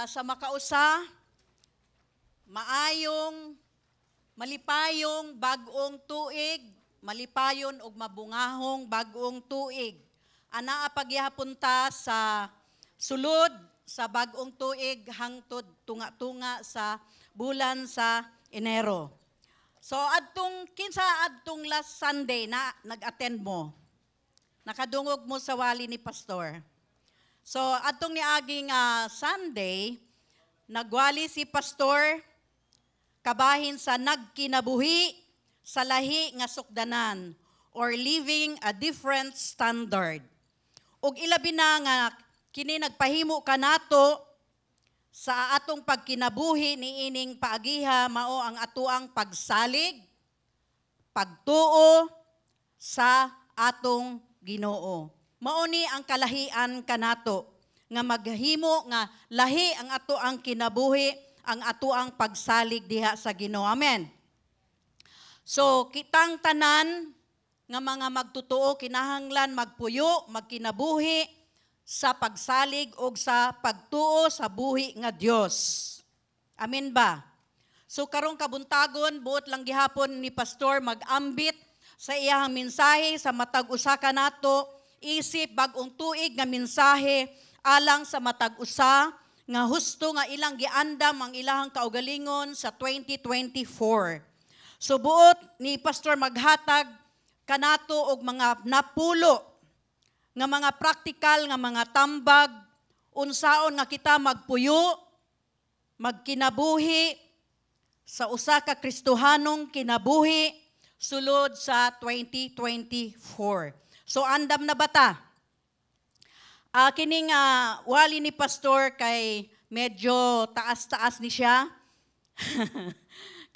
sa makausa, maayong, malipayong bag-ong tuig, malipayon og mabungahong bag-ong tuig. Anaa pagyapunta sa sulod sa bag-ong tuig hangtod tunga-tunga sa bulan sa Enero. So kinsa adtong last Sunday na nag-attend mo? Nakadungog mo sa wali ni pastor. So adtong niaging Sunday, nagwali si pastor kabahin sa nagkinabuhi sa lahi nga sukdanan or living a different standard. Ug ilabi na nga kini nagpahimo kanato sa atong pagkinabuhi niining paagiha mao ang atuang pagsalig, pagtuo sa atong Ginoo. Mao ni ang kalahian kanato nga maghimo nga lahi ang atoang kinabuhi, ang atoang pagsalig diha sa Ginoo. Amen. So kitang tanan nga mga magtutuo kinahanglan magpuyo, magkinabuhi sa pagsalig o sa pagtuo sa buhi nga Dios. Amen ba? So karong kabuntagon, buot lang gihapon ni pastor mag-ambit sa iyang mensahe sa matag usa kanato, isip bag-ong tuig nga mensahe alang sa matag usa nga husto nga ilang giandam ang ilahang kaugalingon sa 2024. So buot ni pastor maghatag kanato og mga napulo nga mga praktikal nga mga tambag unsaon nga kita magpuyo, magkinabuhi sa usa ka Kristohanong kinabuhi sulod sa 2024. So andam na bata. Kining wali ni pastor kay medyo taas-taas ni siya.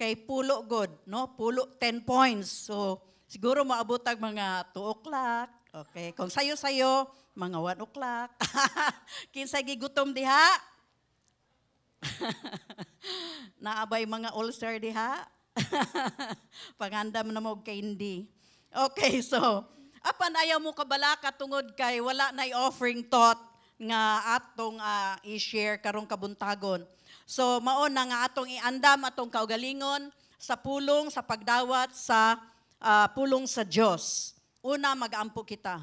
Kay pulo god, no? Pulo 10 points. So siguro maabot ang mga 2 o'clock. Okay, kung sayo-sayo, mga 1 o'clock. Kinsay gigutom diha? Naabay mga all-star diha? Pangandam na mo kay hindi. Okay, so apan ayaw mo kabalaka tungod kay wala na offering thought nga atong i-share karong kabuntagon. So mao na nga atong iandam atong kaugalingon sa pulong sa pagdawat sa pulong sa Dios. Una, mag-ampo kita.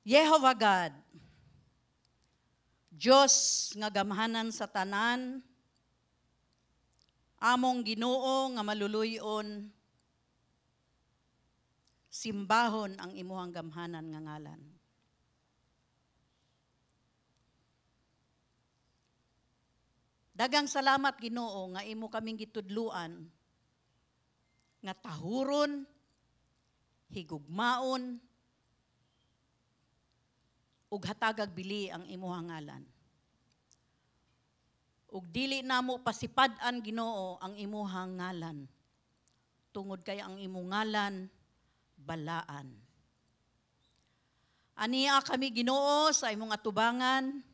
Jehovah God, Dios nga gamhanan sa tanan, among Ginoo nga maluluyon, simbahon ang imuhang gamhanan nga ngalan. Dagang salamat Ginoo nga imo kaming gitudluan nga tahuron, higugmaon, ug hatagag bili ang imuhang ngalan. Ug dili namo pasipad-an Ginoo ang imuhang ngalan. Tungod kay ang imong ngalan balaan. Aniya kami Ginoo sa imong atubangan.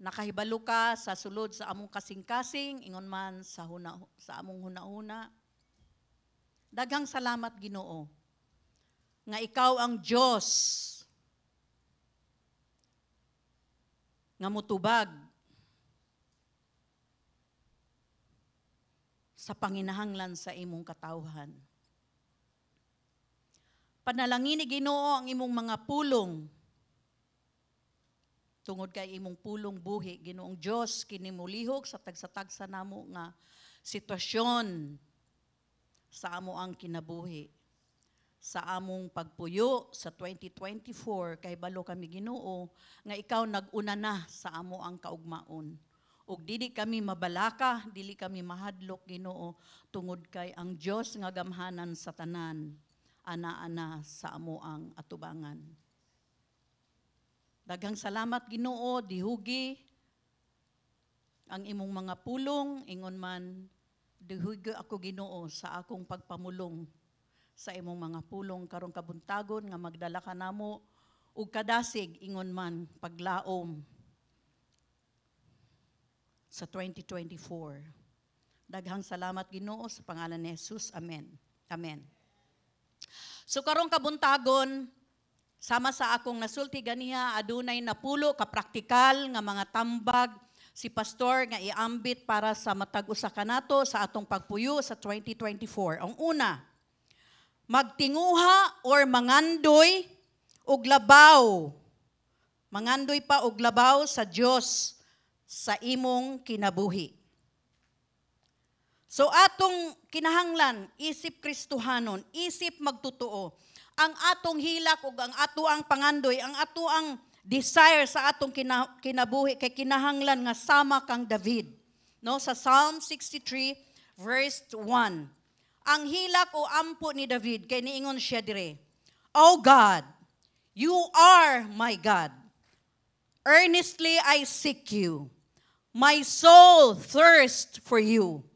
Nakahibalo ka sa sulod sa among kasing-kasing ingon man sa among huna-huna. Daghang salamat Ginoo nga ikaw ang Dios nga mutubag sa panginahanglan sa imong katawhan. Panalangin ni Ginoo ang imong mga pulong tungod kay imong pulong buhi, Ginoong Dios, kini mulihok sa tagsa-tagsa namo nga sitwasyon sa amo ang kinabuhi. Sa among pagpuyo sa 2024, kay balo kami Ginoo, nga ikaw nag-una na sa amo ang kaugmaon. Ug dili kami mabalaka, dili kami mahadlok Ginoo, tungod kay ang Dios nga gamhanan sa tanan, ana-ana sa amo ang atubangan. Daghang salamat Ginoo, dihugi ang imong mga pulong, ingon man, dihugi ako Ginoo sa akong pagpamulong sa imong mga pulong karong kabuntagon nga magdala ka namo ug kadasig ingon man paglaom sa 2024. Daghang salamat Ginoo sa pangalan ni Jesus. Amen. Amen. So karong kabuntagon Sama sa akong nasulti ganiha, adunay napulo ka praktikal nga mga tambag si pastor nga iambit para sa matag usa kanato sa atong pagpuyo sa 2024. Ang una, magtinguha or mangandoy og labaw. Mangandoy pa og labaw sa Dios sa imong kinabuhi. So atong kinahanglan, isip Kristohanon, isip magtotoo. Ang atong hilak ug ang ato ang pangandoy, ang ato ang desire sa atong kinabuhi kay kinahanglan nga sama kang David. No, sa Psalm 63 verse 1. Ang hilak o ampo ni David kay niingon siya dire, "O God, you are my God. Earnestly I seek you. My soul thirsts for you.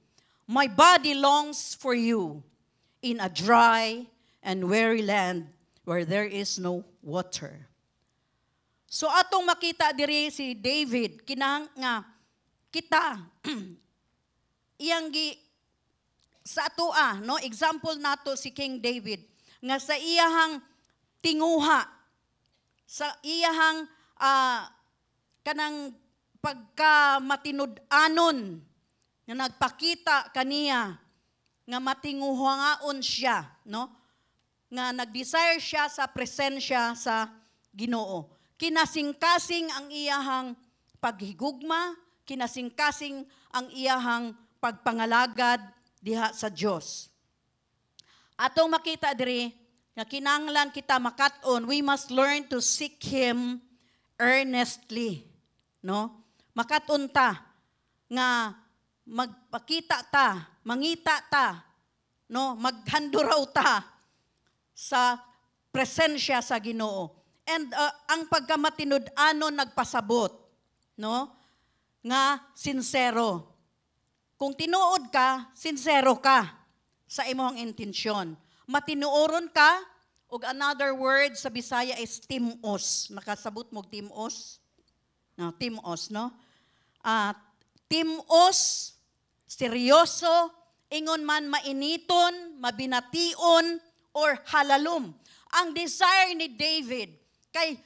My body longs for you in a dry and weary land where there is no water." So atong makita diri si David kinahang nga kita iyang sa atoa, no, example nato si King David nga sa iyahang tinguha, sa iyahang kanang pagkamatinud-anon nga nagpakita kaniya nga matinguhangaon siya, no? Nga nag-desire siya sa presensya sa Ginoo. Kinasingkasing ang iyahang paghigugma, kinasingkasing ang iyahang pagpangalagad diha sa Dios. Atong makita diri nga kinahanglan kita makat-on, we must learn to seek Him earnestly, no? Makat-on ta nga magpakita ta, mangita ta, no? Maghanduraw ta sa presensya sa Ginoo. And ang pagkamatinud-anon nagpasabot, no? Nga sincero. Kung tinuod ka, sincero ka sa imong intensyon. Matinuoron ka, ug another word sa Bisaya is timos. Nakasabot mo timos? No, timos, no? Timos, seryoso, ingon man mainiton, mabination, or halalom. Ang desire ni David kay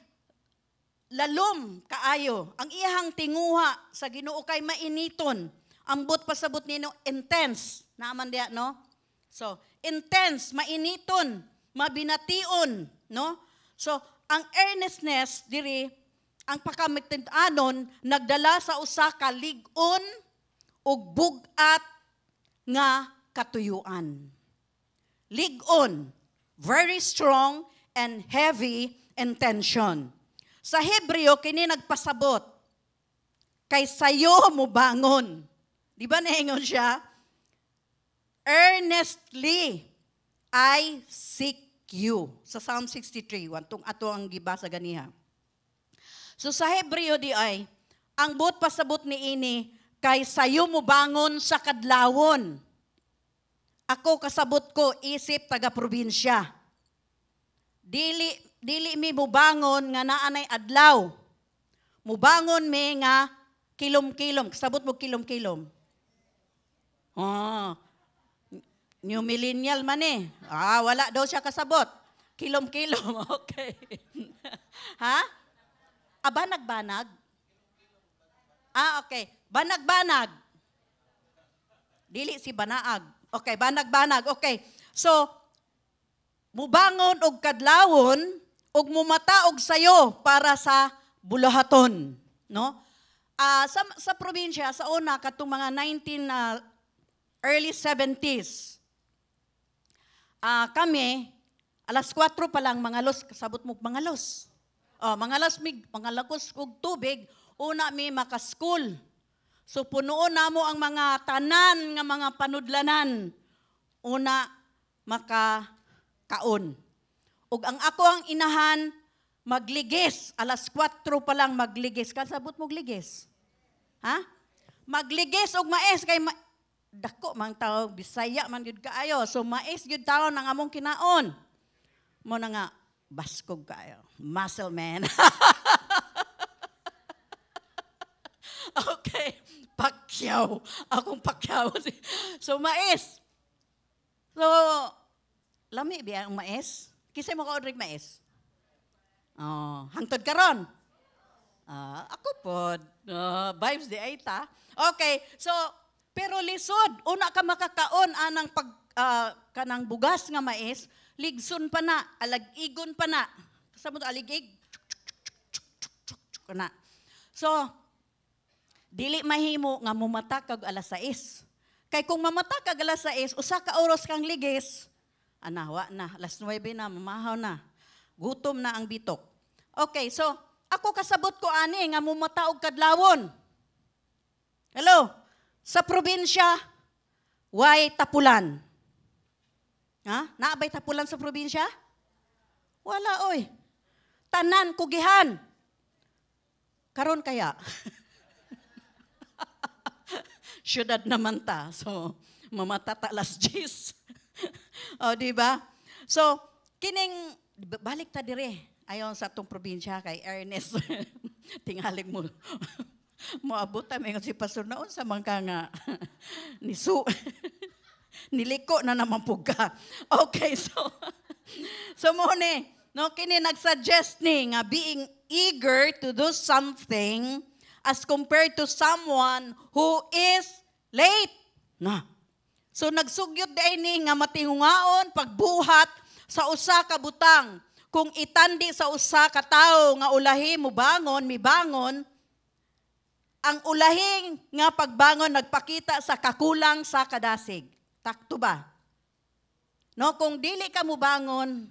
lalom kaayo. Ang iyang tinguha sa Ginoo kay mainiton. Ambot pasabot nino intense. Naaman diya, no? So, intense, mainiton, mabination, no? So, ang earnestness diri, ang pagkamatinud-anon nagdala sa usa ka lig-on ug bugat nga katuyuan. Lig-on, very strong and heavy intention. Sa Hebreo kini nagpasabot kay sayo mo bangon. Di ba naingon siya? Earnestly I seek you. Sa Psalm 63, wantong ato ang gibasa ganiha. So sa Hebreo di ay, ang buot pasabot ni ini, kay sayo mo bangon sa kadlawon. Ako kasabot ko, isip taga-probinsya. Dili mi mo bangon nga naanay adlaw. Mubangon mi nga kilom-kilom. Kasabot mo kilom-kilom. New millennial man eh. Wala daw siya kasabot. Kilom-kilom. Okay. Ha? Banag-banag? Okay. Banag-banag. Dili si banaag. Okay, banag-banag. Okay. So, mubangon og kadlawon og mumata og sayo para sa bulahaton, no? Sa probinsya sa una katong mga early 70s. Kami alas 4 pa lang mangalos, kasabot mo mangalos. Mangalakos og tubig, una mi maka-school. So punuon namo ang mga tanan nga mga panudlanan. Una makakaon. Ug ang ako ang inahan magligis, alas 4 pa lang magligis. Kasabot mo ligis? Ha? Magligis og mais kay dako mang tawag Bisaya man gyud kaayo. So mais gyud taon ang among kinaon. Mo na nga baskog kaayo. Muscle man. Okay, pakyaw. Akong pakyaw. So mais. So lami biya ang mais. Kisay mo ka order mais? Oh, hangtod karon. Ako po, vibes di ay ta. Okay, so, pero lisod, una ka makakaon anang kanang bugas nga mais, ligson pa na, alagigon pa na. Kasama to aligig, na. So, dili mahimo nga mumata kag alas 6. Kay kung mamata kag alas 6, usa ka oras kang ligis, anawa na, alas 9 na, mamahaw na. Gutom na ang bitok. Okay, so, ako kasabot ko ani nga mumata og kadlawon. Hello? Sa probinsya, way tapulan. Ha? Naabay tapulan sa probinsya? Wala, oy. Tanan, kugihan. Karon kaya? Syudad naman ta. So, mamata ta alas 10. O, di ba? So, kining, balik ta dire. Ayon sa atong probinsya kay Ernest. Tingalig mo. Moabot ta may si pastor naon sa mangka nga nisu. Niliko na naman pug ka. Okay, so mo ni, no, kini nagsuggest ni nga being eager to do something as compared to someone who is late. Na. So nagsugyot day ni nga matingungaon pagbuhat sa usa ka butang. Kung itandi sa usa ka tawo nga ulahi mo bangon, mibangon, ang ulahing nga pagbangon nagpakita sa kakulang sa kadasig. Takto ba? No, kung dili ka mo bangon,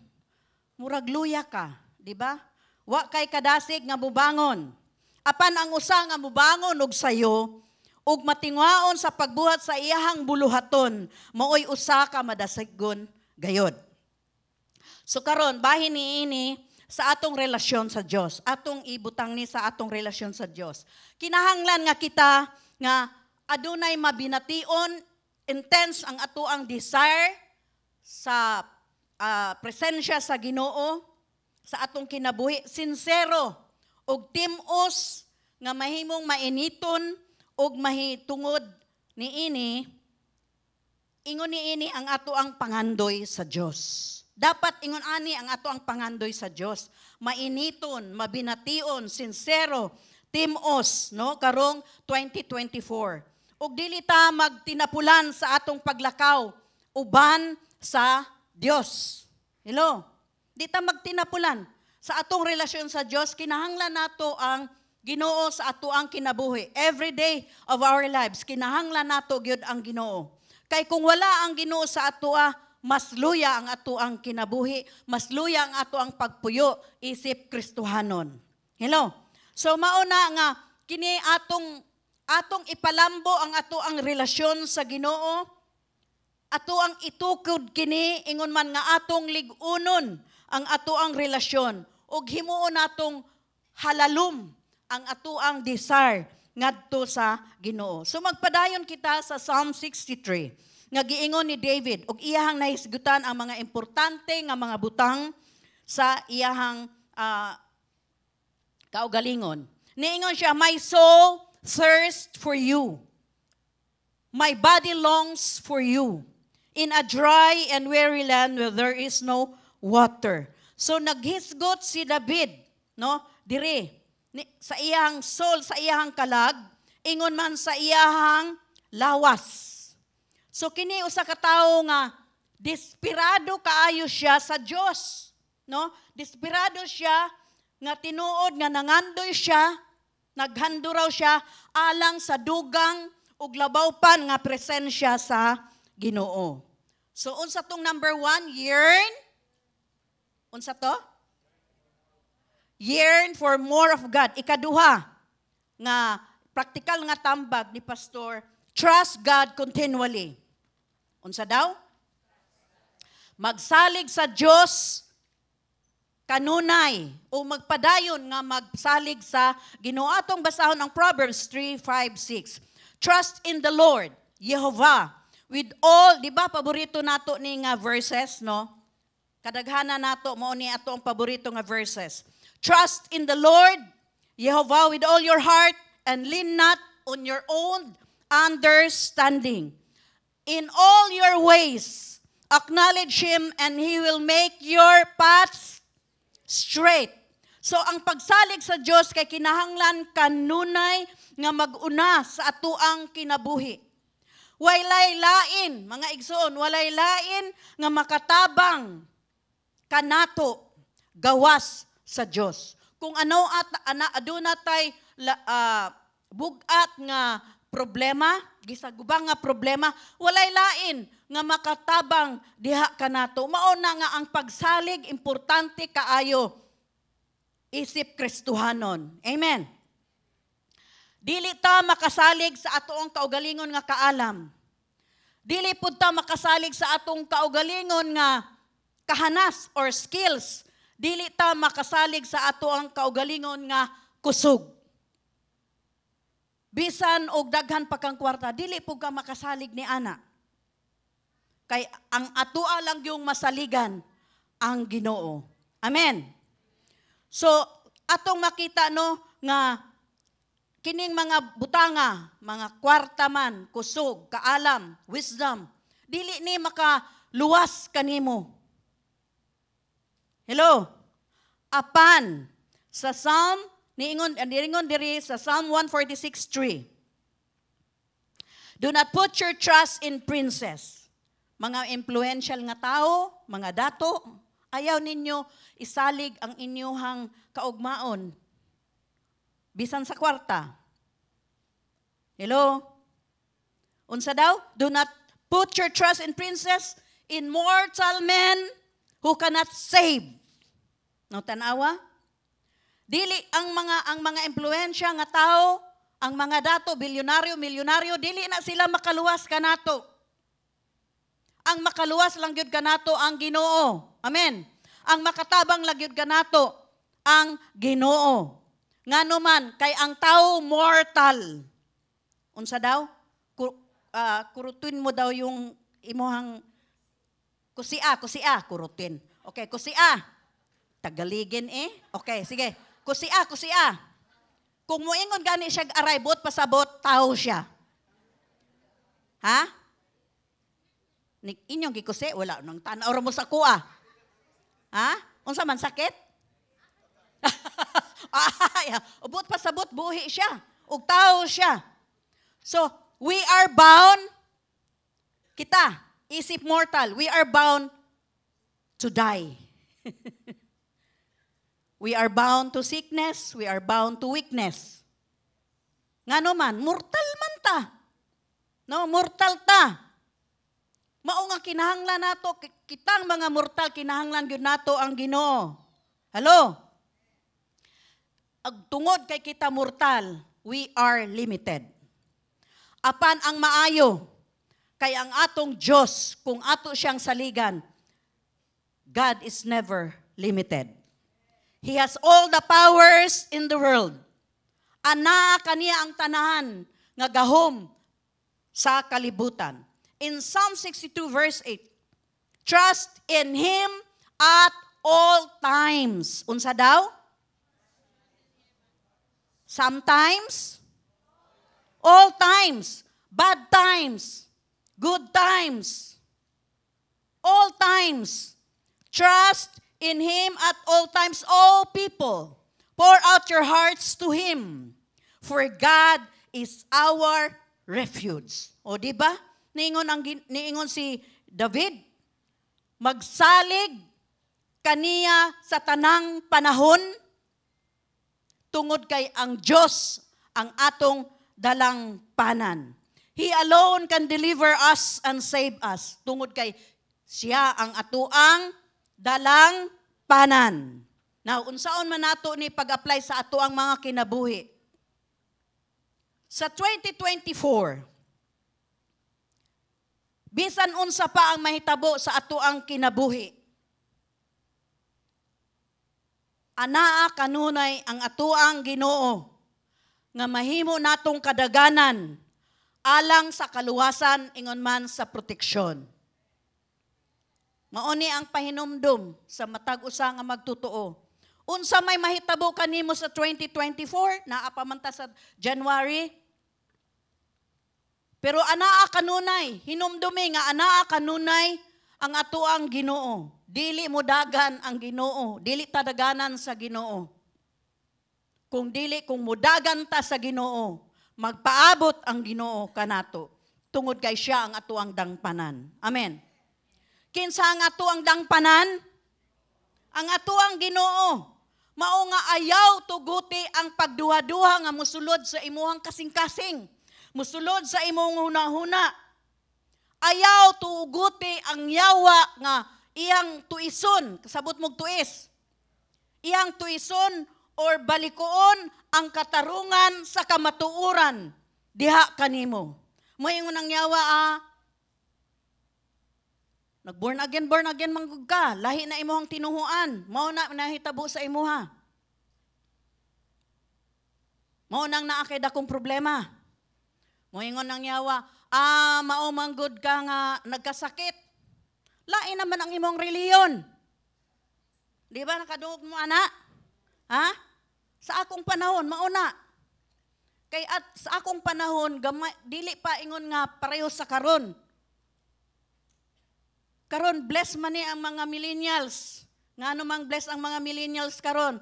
murag luya ka, di ba? Wa kay kadasig nga mubangon. Apan ang usa nga mubangon og sayo, ug matingwaon sa pagbuhat sa iyahang buluhaton, maoy usa ka madasigon gayod. So karon bahin niini sa atong relasyon sa Dios. Atong ibutang ni sa atong relasyon sa Dios. Kinahanglan nga kita nga adunay mabination, intense ang atoang desire sa presensya sa Ginoo sa atong kinabuhi, sincero ug tim-os nga mahimong mainiton ug mahitungod niini ingon niini ang atoang pangandoy sa Dios. Dapat ingon ani ang ato ang pangandoy sa Dios. Mainiton, mabination, sincero, timos, no? Karong 2024. Ug dili ta magtinapulan sa atong paglakaw uban sa Dios. Hello? Di ta magtinapulan sa atong relasyon sa Dios. Kinahanglan nato ang Ginoo sa ato ang kinabuhi. Every day of our lives, kinahanglan nato gyud ang Ginoo. Kay kung wala ang Ginoo sa ato mas luya ang ato ang kinabuhi, mas luya ang ato ang pagpuyo, isip Kristohanon. Hello? So mauna nga, kini atong ipalambo ang ato ang relasyon sa Ginoo, ato ang itukod kini, ingon man nga atong ligunon ang ato ang relasyon, ug himuon natong halalom ang ato ang desire ngadto sa Ginoo. So magpadayon kita sa Psalm 63. Nga giingon ni David, ug iyahang nahisgutan ang mga importante nga mga butang sa iyahang kaugalingon. Niingon siya, my soul thirsts for you. My body longs for you. In a dry and weary land where there is no water. So naghisgot si David, no? Dire, sa iyahang soul, sa iyahang kalag, ingon man sa iyahang lawas. So kini usa ka tawo nga desperado kaayo siya sa Dios, no? Desperado siya nga tinuod nga nangandoy siya, naghando raw siya alang sa dugang ug labawpan nga presensya sa Ginoo. So unsa tong number 1, yearn? Unsa to? Yearn for more of God. Ikaduha nga praktikal nga tambag ni pastor, trust God continually. Unsa daw? Magsalig sa Dios kanunay o magpadayon nga magsalig sa Ginoo. Atong basahon ang Proverbs 3:5-6. Trust in the Lord, Jehovah, with all, di ba paborito nato ni nga verses, no? Kadaghanan nato mao ni ato ang paborito nga verses. Trust in the Lord, Jehovah, with all your heart and lean not on your own understanding. In all your ways, acknowledge Him and He will make your paths straight. So ang pagsalig sa Dios kay kinahanglan kanunay nga mag-una sa atuang kinabuhi. Walay lain, mga igsoon, walay lain nga makatabang kanato gawas sa Dios. Kung ano aduna tay bugat nga problema, gisagubang nga problema, walay lain nga makatabang diha kanato. Mao na nga ang pagsalig importante kaayo isip Kristohanon. Amen. Dili ta makasalig sa atong kaugalingon nga kaalam. Dili pud ta makasalig sa atong kaugalingon nga kahanas or skills. Dili ta makasalig sa atong kaugalingon nga kusog. Bisan og daghan pa kang kwarta, dili pud ka makasalig ni ana. Kay ang atoa lang yung masaligan ang Ginoo. Amen. So atong makita no nga kining mga butanga, mga kwarta man, kusog, kaalam, wisdom, dili ni makaluwas kanimo. Hello? Apan, sa Psalm, niingon diri sa Psalm 146:3. Do not put your trust in princes. Mga influential nga tao, mga dato, ayaw ninyo isalig ang inyuhang kaugmaon. Bisan sa kwarta. Hello? Unsa daw? Do not put your trust in princes, in mortal men who cannot save. No tanawa? Dili ang mga impluwensya nga tao, ang mga dato, milyonaryo, dili na sila makaluwas kanato. Ang makaluwas lang gyud kanato ang Ginoo. Amen. Ang makatabang lang gyud kanato ang Ginoo. Ngano man kay ang tao mortal. Unsa daw? Kurutin mo daw yung imuhang kusia, kurutin. Okay, kusia. Tagaligin eh. Okay, sige. Kusia. Kung moingon gani siya aribot pasabot, tao siya. Ha? Inyong gikusi, wala nang tanaw mo sa kuha. Ha? Unsa man sakit? Ubot pasabot, buhi siya. Ug tao siya. So, we are bound, kita, isip mortal, we are bound to die. We are bound to sickness, we are bound to weakness. Ngano man, mortal man ta. No, mortal ta. Mao nga kinahanglan nato, kitang mga mortal, kinahanglan gyud nato ang Ginoo. Hello? Tungod kay kita mortal, we are limited. Apan ang maayo, kay ang atong Diyos, kung ato siyang saligan, God is never limited. He has all the powers in the world. Ana kaniya ang tanahan nga gahom sa kalibutan. In Psalm 62 verse 8, trust in Him at all times. Unsa daw? Sometimes, all times, bad times, good times, all times. Trust in Him at all times, all people. Pour out your hearts to Him, for God is our refuge. O di ba? Niingon si David, magsalig kaniya sa tanang panahon, tungod kay ang Diyos ang atong dalang panan. He alone can deliver us and save us. Tungod kay siya ang atuang dalang panan. Now, unsaon man nato ni pag-apply sa atuang mga kinabuhi? Sa 2024, bisan unsa pa ang mahitabo sa atuang kinabuhi, anaa kanunay ang atuang Ginoo nga mahimo natong kadaganan alang sa kaluwasan ingon man sa proteksyon. Mao ni ang pahinumdum sa matag usa nga magtutuo. Unsa may mahitabo kanimo sa 2024 naa pa man ta sa January? Pero anaa kanunay, hinumdumi nga anaa kanunay ang atuang Ginoo. Dili mo dagan ang Ginoo, dili ta daganan sa Ginoo. kung dili kung mudagan ta sa Ginoo, magpaabot ang Ginoo kanato. Tungod kay siya ang atuang dangpanan. Amen. Kinsa ang atuang dangpanan? Ang atuang Ginoo. Mao nga ayaw tuguti ang pagduha-duha nga musulod sa imuhang kasing-kasing. Musulod sa imong huna-huna. Ayaw tuguti ang yawa nga iyang tuison, kasabot mog tuis. Iyang tuison or balikoon ang katarungan sa kamatuuran diha kanimo. Moingon ang yawa nag-born again manggug ka. Lahi na imuhang tinuhuan. Mao na nahitabo sa imuha. Mao nang naa kay dakong problema. Moingon ang yawa, mao manggod ka nga nagkasakit. Lain naman ang imong reliyon. Di ba nakadungog mo ana? Ha? Sa akong panahon, mauna. Kay at sa akong panahon, dili pa ingon nga pareho sa karon. Karon bless man ni ang mga millennials. Nga ano mang bless ang mga millennials karon.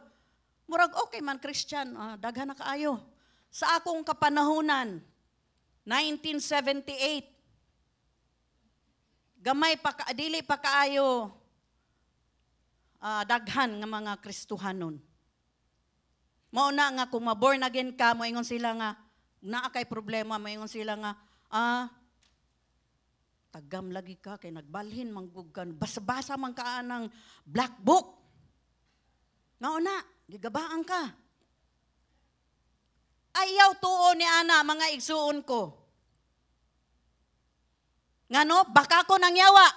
Murag okay man Christian, daghan na kaayo. Sa akong kapanahunan, 1978. Gamay pa dili pa kaayo daghan nga mga Kristohanon. Mao na nga kung ma-born again ka, moingon sila nga naa kay problema, moingon sila nga tagam lagi ka kay nagbalhin manggug ka, basa-basa man ka ng black book. Mao na, gigabaan ka. Ayaw tuo ni ana mga igsuon ko. Ngano, bakakon ang yawa.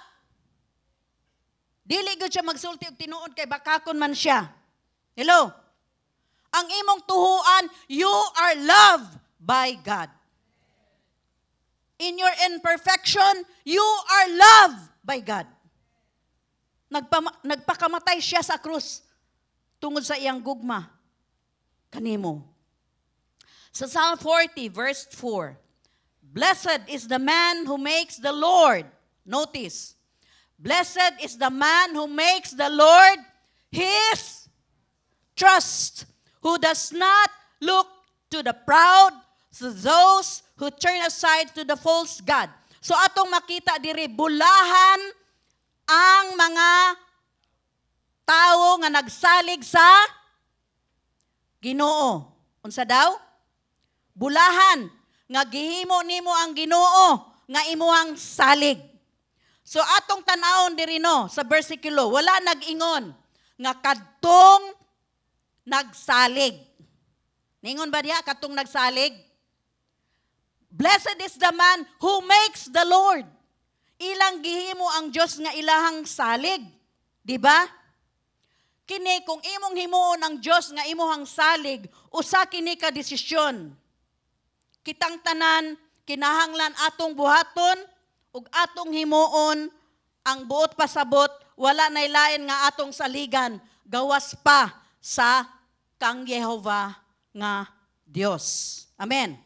Dili gud siya magsulti og tinuod kay bakakon man siya. Hello? Ang imong tuhuan, you are loved by God. In your imperfection, you are loved by God. Nagpakamatay siya sa krus tungod sa iyang gugma kanimo. Sa Psalm 40 verse 4, blessed is the man who makes the Lord, notice, blessed is the man who makes the Lord his trust, who does not look to the proud, to those who turn aside to the false God. So atong makita diri, bulahan ang mga tao nga nagsalig sa Ginoo. Unsa daw? Bulahan nga gihimo nimo ang Ginoo nga imuhang salig. So atong tan-awon diri no sa bersikulo, wala nag-ingon nga kadtong nagsalig. Ningon ba diha kadtong nagsalig? Blessed is the man who makes the Lord. Ilang gihimo ang Dios nga ilahang salig, di ba? Kini kung imong himuon ang Dios nga imuhang salig, usa kini ka desisyon. Kitang tanan kinahanglan atong buhaton ug atong himuon ang buot pasabot, wala nay lain nga atong saligan gawas pa sa kang Yehova nga Dios. Amen.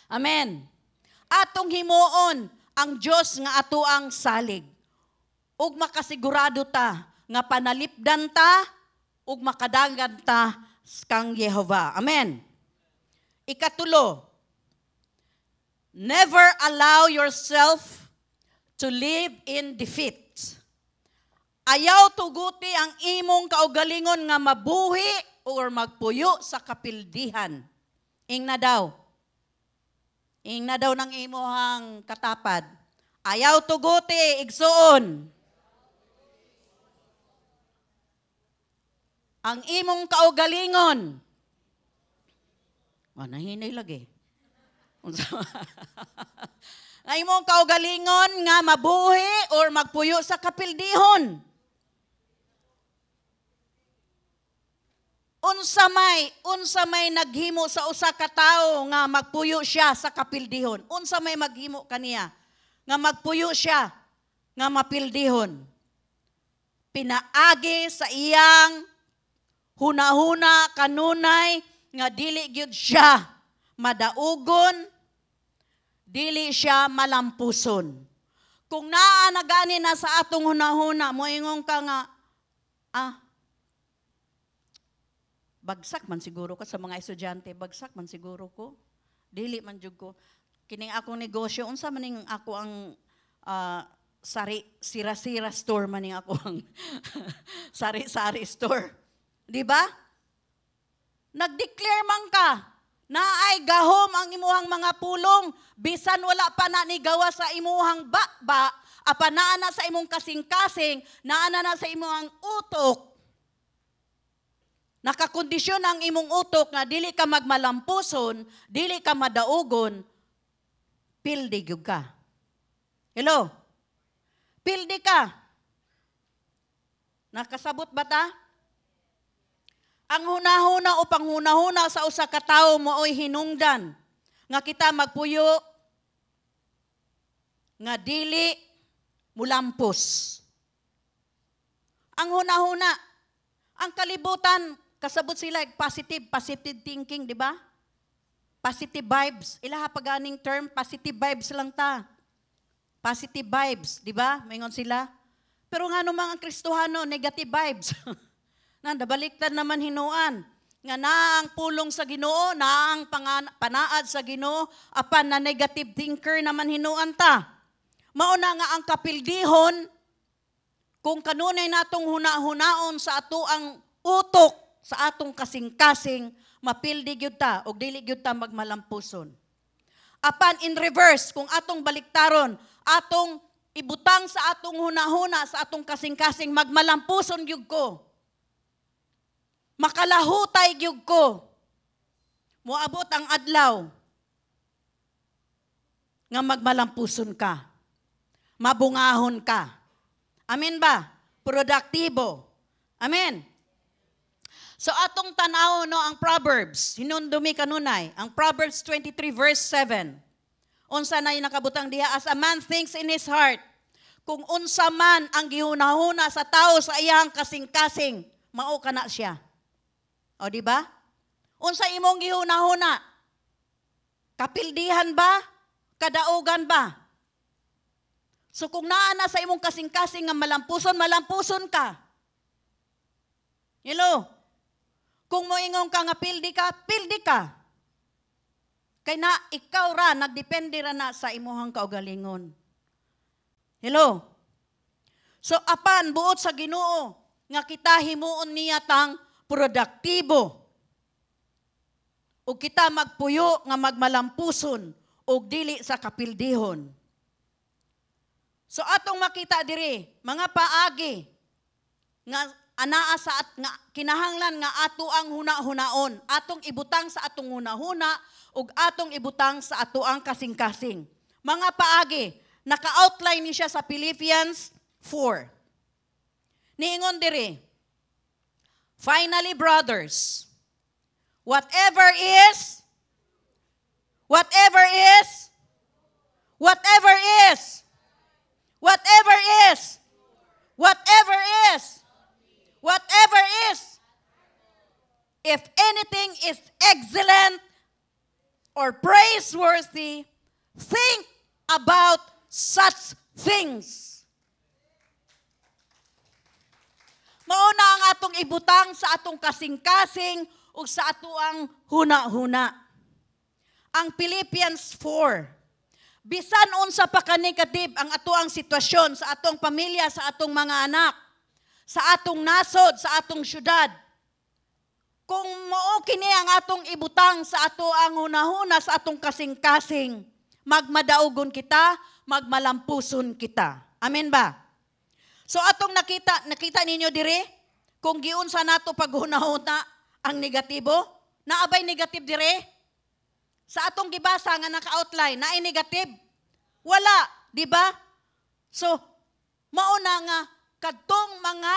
Amen. Atong himuon ang Dios nga atoang salig. Ug makasigurado ta nga panalipdan ta ug makadagan ta kang Yehova. Amen. Ikatulo, never allow yourself to live in defeat. Ayaw tuguti ang imong kaugalingon nga mabuhi or magpuyo sa kapildihan. Ing na daw ng imuhang katapad. Ayaw tuguti, igsuon. Ang imong kaugalingon. Nahinay lagi. Ang imong kaugalingon nga mabuhi or magpuyo sa kapildihon. Unsa may naghimo sa usa ka tawo nga magpuyo siya sa kapildihon. Unsa may maghimo kaniya nga magpuyo siya nga mapildihon. Pinaagi sa iyang huna-huna kanunay nga dili gyud siya madaugon, dili siya malampuson. Kung naa na gani na sa atong huna-huna, moingon ka nga, Bagsak man siguro ko sa mga estudyante, bagsak man siguro ko. Dili man jud ko. Kining akong negosyo, unsa man ning ako ang sira-sira store man ning ako ang sari-sari store. Di ba? Nag-declare man ka na ay gahom ang imuhang mga pulong, bisan wala pa na ni gawa sa imuhang ba, apanaan na sa imong kasing-kasing, naana na sa imuhang utok. Nakakondisyon ang imong utok nga dili ka magmalampuson, dili ka madaugon, pildi gyud ka. Hello? Pildi ka. Nakasabot ba ta? Ang hunahuna o panghunahuna sa usa ka tawo mooy hinungdan nga kita magpuyo nga dili mulampos. Ang hunahuna, ang kalibutan, kasabot sila positive thinking, di ba? Positive vibes. Ilaha paganing term, positive vibes lang ta. Positive vibes, di ba? Maingon sila. Pero nga nung mga Kristohano, negative vibes. Nandabaliktad naman hinuan. Nga na ang pulong sa Ginoo, na ang panaad sa Ginoo, apan na negative thinker naman hinuan ta. Mauna nga ang kapildihon, kung kanunay natong huna-hunaon sa ato ang utok, sa atong kasing-kasing, mapildi gyud ta, o dili gyud ta magmalampuson. Apan in reverse, kung atong baliktaron, atong ibutang sa atong huna-huna, sa atong kasing-kasing, magmalampuson gyud ko. Makalahutay gyud ko. Moabot ang adlaw nga magmalampuson ka. Mabungahon ka. Amen ba? Produktibo. Amen. So atong tanaw no ang Proverbs, hinundumi kanunay, ang Proverbs 23 verse 7. Unsa na nakabutang diha, as a man thinks in his heart, kung unsa man ang gihunahuna sa tao sa iyang kasing-kasing, mao kana siya. O di ba? Unsa imong gihunahuna? Kapildihan ba? Kadaugan ba? So kung naa na sa imong kasing-kasing nga malampuson ka. Hello? Kung moingon ka nga pildi ka. Kay na ikaw ra, nagdepende ra na sa imuhang kaugalingon. Hello? So apan, buot sa Ginoo, nga kita himuon niya tang produktibo. O kita magpuyo nga magmalampuson, o dili sa kapildihon. So atong makita diri, mga paagi, nga anaa sa nga kinahanglan nga ato ang huna-hunaon, atong ibutang sa atong huna-huna ug atong ibutang sa ato ang kasing-kasing. Mga paagi, naka-outline ni siya sa Philippians 4. Niingon diri, finally brothers, whatever is whatever is if anything is excellent or praiseworthy, think about such things. Mauna ang atong ibutang sa atong kasing-kasing o sa atoang huna-huna. Ang Philippians 4, bisan unsa pa ka-negative ang atoang sitwasyon sa atong pamilya, sa atong mga anak, sa atong nasod, sa atong syudad, kung mao kini ang atong ibutang sa atoang huna-huna, sa atong kasing-kasing, magmadaugon kita, magmalampuson kita. Amen ba? So atong nakita ninyo dire, kung giunsa nato paghuna-huna ang negatibo, naabay negative dire? Sa atong gibasa nga naka-outline, na ay negative? Wala, di ba? So, mauna nga, kadtong mga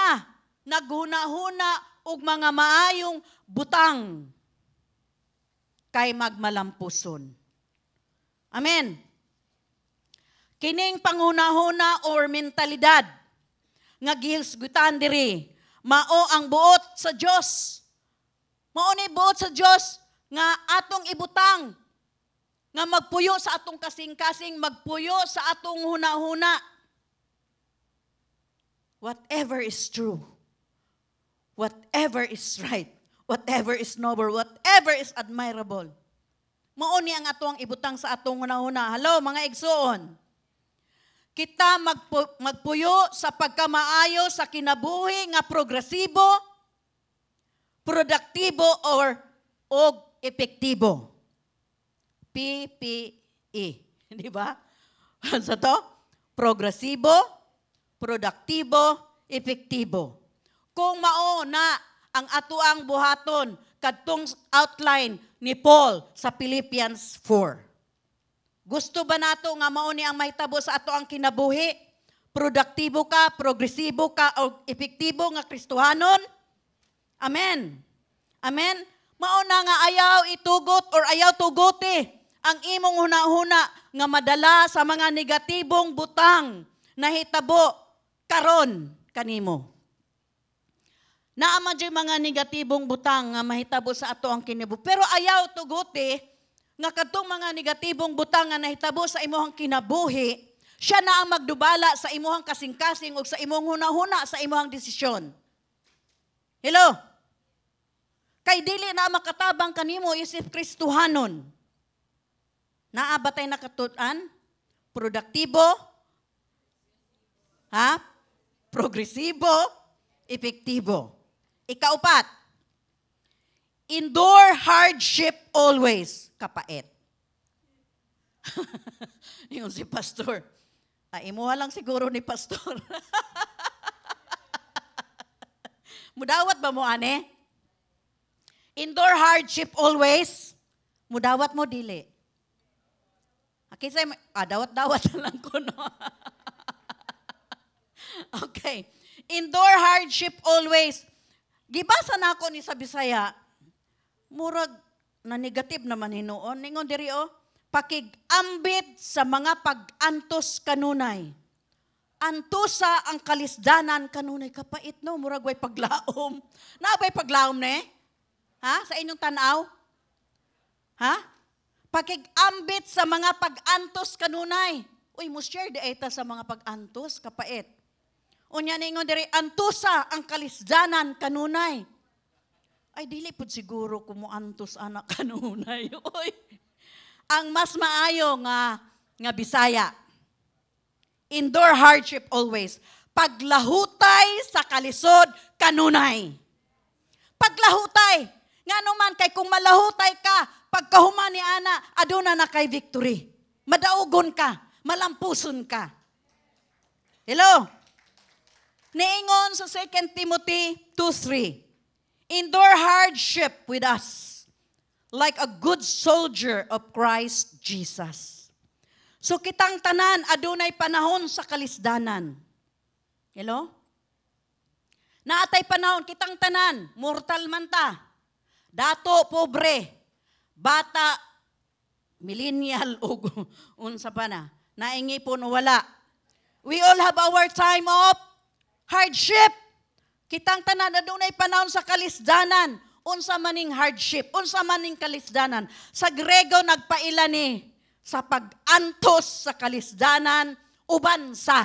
naghuna-huna ug mga maayong butang kay magmalampuson. Amen. Kining panghuna-huna or mentalidad nga gihisgutan diri, mao ang buot sa Dios. Mao ni buot sa Dios nga atong ibutang, nga magpuyo sa atong kasing-kasing, magpuyo sa atong huna-huna. Whatever is true, whatever is right, whatever is noble, whatever is admirable. Mao ni ang atong ibutang sa atong una-una. Hello, mga igsoon. Kita magpuyo sa pagkamaayo sa kinabuhi nga progresibo, produktibo, og epektibo. PPE. Di ba? Sa to? Progresibo, produktibo, epektibo. Kung mao na ang atuang buhaton kadtong outline ni Paul sa Philippians 4. Gusto ba nato nga mao ni ang mahitabo sa atoang kinabuhi? Produktibo ka, progresibo ka, o epektibo nga Kristohanon? Amen. Amen. Mao na nga ayaw itugot or ayaw tugote ang imong huna-huna nga madala sa mga negatibong butang na hitabo karon kanimo. Naama dyan mga negatibong butang nga mahitabo sa ato ang kinabuhi. Pero ayaw tugote nga kadtong mga negatibong butang nga nahitabo sa imong kinabuhi, siya na ang magdubala sa imong kasing-kasing o sa imong huna-huna sa imong desisyon. Hello? Kay dili na makatabang kanimo isip Kristohanon. Naabatay na katutan, produktibo, progresibo, epektibo. Ikaupat, endure hardship always, kapait. Yung si pastor, imuha lang siguro ni pastor. Mudawat ba mo, ane? Endure hardship always, mudawat mo, dili. Kisay, dawat-dawat na lang ko, no? Okay. Endure hardship always. Gibasa na ako ni sa Bisaya, murag na negative naman hinuon. Ningon diri pakig-ambit sa mga pag-antos kanunay. Antusa ang kalisdanan kanunay. Kapait, no? Murag way paglaom. Naabay paglaom, ne? Ha? Sa inyong tanaw? Ha? Pakig-ambit sa mga pag-antos kanunay. Uy, mo share di eta sa mga pag-antos, kapait. Unya ningon diri, antusa ang kalisdanan kanunay. Ay, dili pud siguro kumuantos anak kanunay. Uy, ang mas maayo nga Bisaya. Endure hardship always. Paglahutay sa kalisod kanunay. Paglahutay. Nga naman kay kung malahutay ka, pagkahuman ni ana, aduna na kay victory. Madaugon ka, malampuson ka. Hello? Niingon sa 2 Timothy 2:3, endure hardship with us, like a good soldier of Christ Jesus. So kitang tanan, adunay panahon sa kalisdanan. Hello? Naatay panahon, kitang tanan, mortal man ta. Dato, pobre, bata, millennial, o unsa pa na, naingipon o wala. We all have our time of hardship. Kitang tanan na dunay panahon sa kalisdanan. Unsa maning hardship, unsa maning kalisdanan. Sa Grego nagpaila ni sa pag-antos sa kalisdanan, uban sa.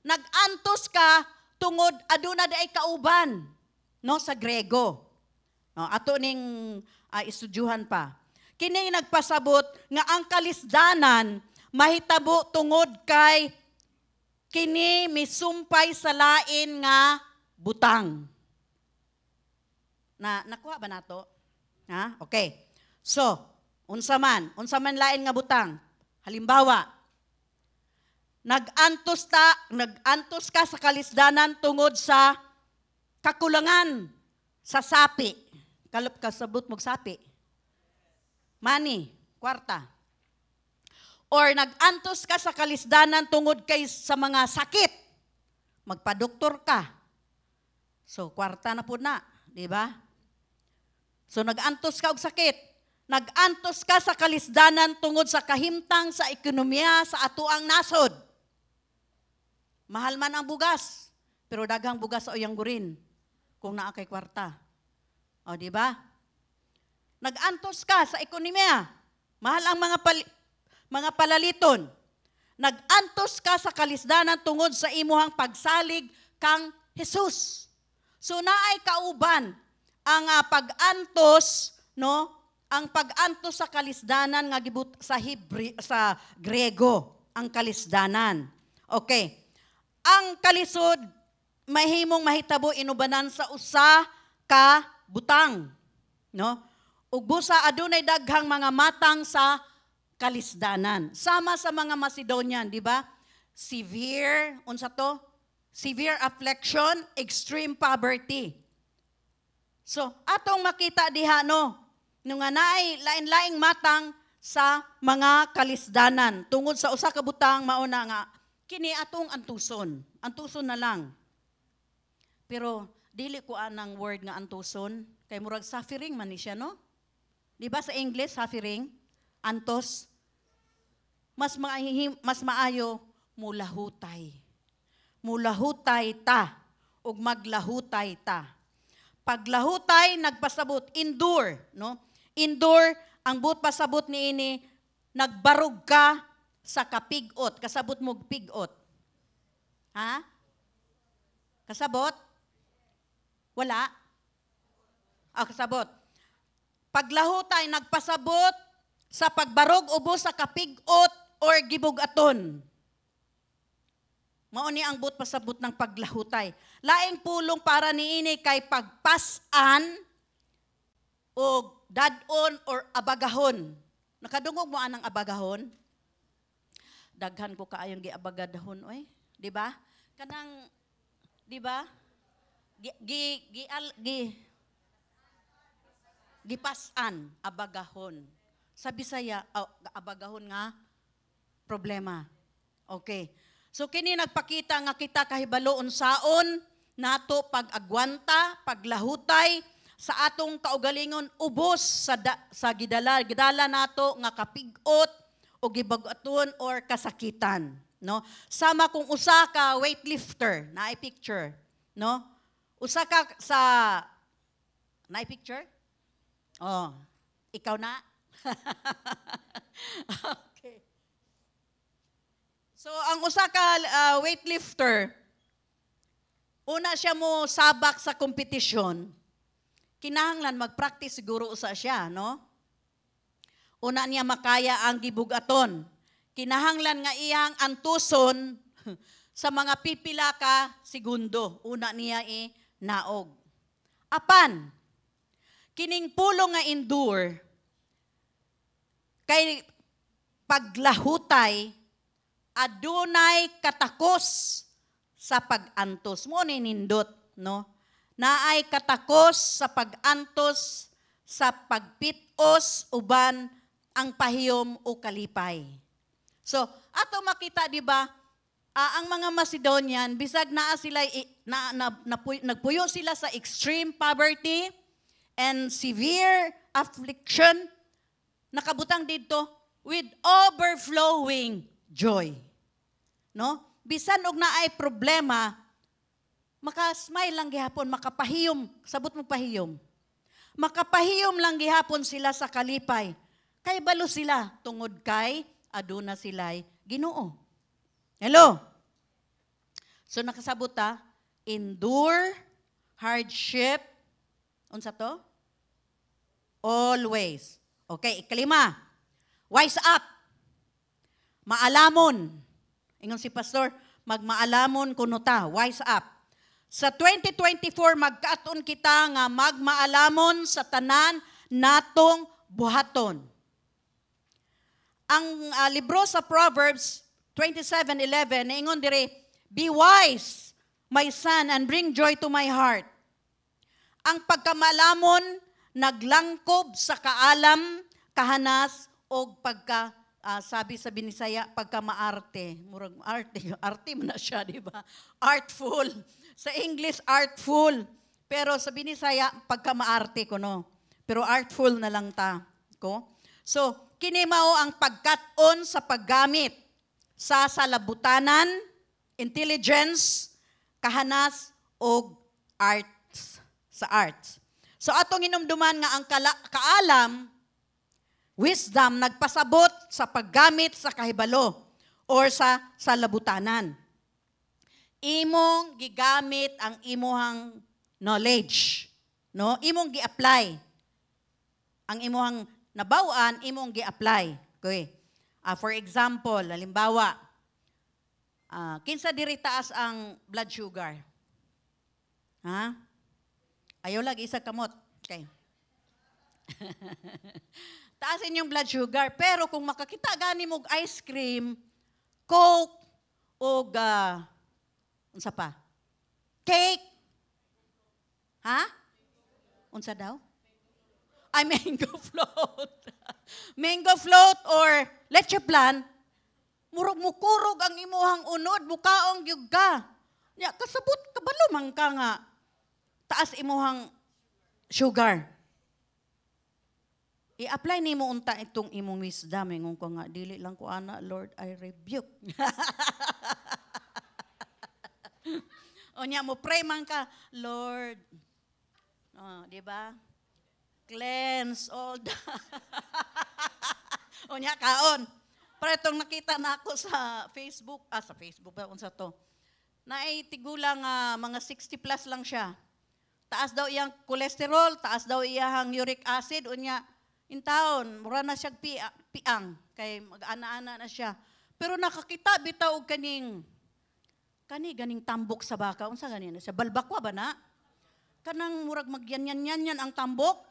Nag-antos ka tungod aduna day kauban, no, sa Grego. No, ato ning istudyuhan pa. Kini nagpasabot nga ang kalisdanan mahitabo tungod kay kini misumpay sa lain nga butang. Nakuha ba nato? Ha? Okay. So, unsa man lain nga butang. Halimbawa, nag-antos ka sa kalisdanan tungod sa kakulangan sa sapi. Kalop ka sabot mong sapi. Money, kwarta. Or nag-antos ka sa kalisdanan tungod kay sa mga sakit. Magpa-doktor ka. So, kwarta na po na. Di ba? So, nag-antos ka og sakit. Nag-antos ka sa kalisdanan tungod sa kahimtang sa ekonomiya sa atuang nasod. Mahal man ang bugas, pero daghang bugas sa uyang gurin kung naa kay kwarta. O, di ba? Nag-antos ka sa ekonomiya. Mahal ang mga palaliton. Nag-antos ka sa kalisdanan tungod sa imuhang pagsalig kang Jesus. So naay kauban ang pag-antos, no? Ang pag-antos sa kalisdanan nga gibut sa sa Grego, ang kalisdanan. Okay. Ang kalisod mahimong mahitabo inubanan sa usa ka butang, no? Ug busa adunay daghang mga matang sa kalisdanan. Sama sa mga Macedonian, di ba? Severe, unsa to? Severe affliction, extreme poverty. So, atong makita diha, no? Nung nga naay lain-laing matang sa mga kalisdanan. Tungod sa usa ka butang, mauna nga, kini atong antuson. Antuson na lang. Pero, dili ko anang word nga antuson. Kay murag suffering man ni siya, no? Di ba sa English, suffering? Antos. Mas maayo, mulahutay. Mulahutay ta. Ug maglahutay ta. Paglahutay, nagpasabot, endure, no? Endure, ang but pasabot ni ini, nagbarog ka sa kapigot. Kasabot mo pigot. Ha? Kasabot? Wala? Kasabot. Paglahutay, nagpasabot sa pagbarog ubos sa kapigot or gibugaton. Mao ni ang but pasabot ng paglahutay. Laing pulong para niini kay pagpasan o dadon or abagahon. Nakadungog mo anang abagahon? Daghan ko kaayong giabagadahon oy, di ba? Kanang di ba? Gipasan abagahon. Sa Bisaya abagahon nga problema. Okay. So kini nagpakita nga kita kahibalo unsaon nato pag-agwanta, paglahutay sa atong kaugalingon ubos sa gidala nato nga kapigot o gibag-aton or kasakitan, no? Sama kung usa ka weightlifter, naay picture, no? Usa ka sa naay picture? Oh, ikaw na? Okay. So, ang usa ka weightlifter, una siya mo sabak sa kompetisyon, kinahanglan mag-practice siguro usa siya, no? Una niya makaya ang gibugaton. Kinahanglan nga iyang antuson sa mga pipila ka segundo. Una niya naog. Apan, kining pulong nga endure, kay paglahutay, adunay katakos sa pag-antos. Mo ni nindot, no? Naay katakos sa pag-antos, sa pagpitos, uban ang pahiyom o kalipay. So, ato makita, di ba, ang mga Macedonian, bisag naa sila, nagpuyo sila sa extreme poverty and severe affliction, nakabutang dito with overflowing joy. No? Bisan og naay problema, maka-smile lang gihapon, makapahiyom, sabot mo pahiyom. Makapahiyom lang gihapon sila sa kalipay. Kay balo sila tungod kay aduna sila'y Ginoo. Hello? So nakasabot endure hardship. Unsa to? Always. Okay, ikalima. Wise up. Maalamon. Ingon si pastor, magmaalamon kuno ta, wise up. Sa 2024 magkaaton kita nga magmaalamon sa tanan natong buhaton. Ang libro sa Proverbs 27:11 ingon dire, be wise, my son, and bring joy to my heart. Ang pagkamalamon naglangkob sa kaalam, kahanas o pagka sabi sa Binisaya, pagka-maarte. Murag arte mo na siya, di ba? Artful. Sa English, artful. Pero sa Binisaya, pagka-maarte ko, no? Pero artful na lang ta. Ko? So, kini mao ang pagkat-on sa paggamit sa salabutanan, intelligence, kahanas, o arts. Sa arts. So, atong inumduman nga ang kaalam, wisdom, nagpasabot sa paggamit sa kahibalo or sa labutanan. Imong gigamit ang imuhang knowledge. no? Imong gi-apply. Ang imong nabaw-an, imong gi-apply. Okay. For example, halimbawa, kinsa diri taas ang blood sugar? Ha? Ayaw lagi isa kamot. Okay. Taas inyong blood sugar. Pero kung makakita gani mo ice cream, Coke, o unsa pa? Cake. Ha? Unsa daw? Ay, mango float. Mango float or leche plan, murag mukurog ang imuhang unod, bukaong gyud ka. Ya, kasabot, kabalo man ka nga, taas imuhang sugar. I-apply nimo unta itong imong wisdom, ingon ko nga, dili lang ko ana, Lord, I rebuke. O niya, mo pray man ka, Lord, di ba? Cleanse all the... O niya, kaon. Pero itong nakita na ako sa Facebook, sa Facebook ba, unsa to? Naitigulang mga 60 plus lang siya. Taas daw iyang cholesterol, taas daw iyang uric acid, o niya, in taon, mura na siya piang, kay mag-ana-ana na siya. Pero nakakita, bitaw ganing tambok sa baka, unsa ganin siya, balbakwa ba na? Kanang murag magyanyan-yan ang tambok.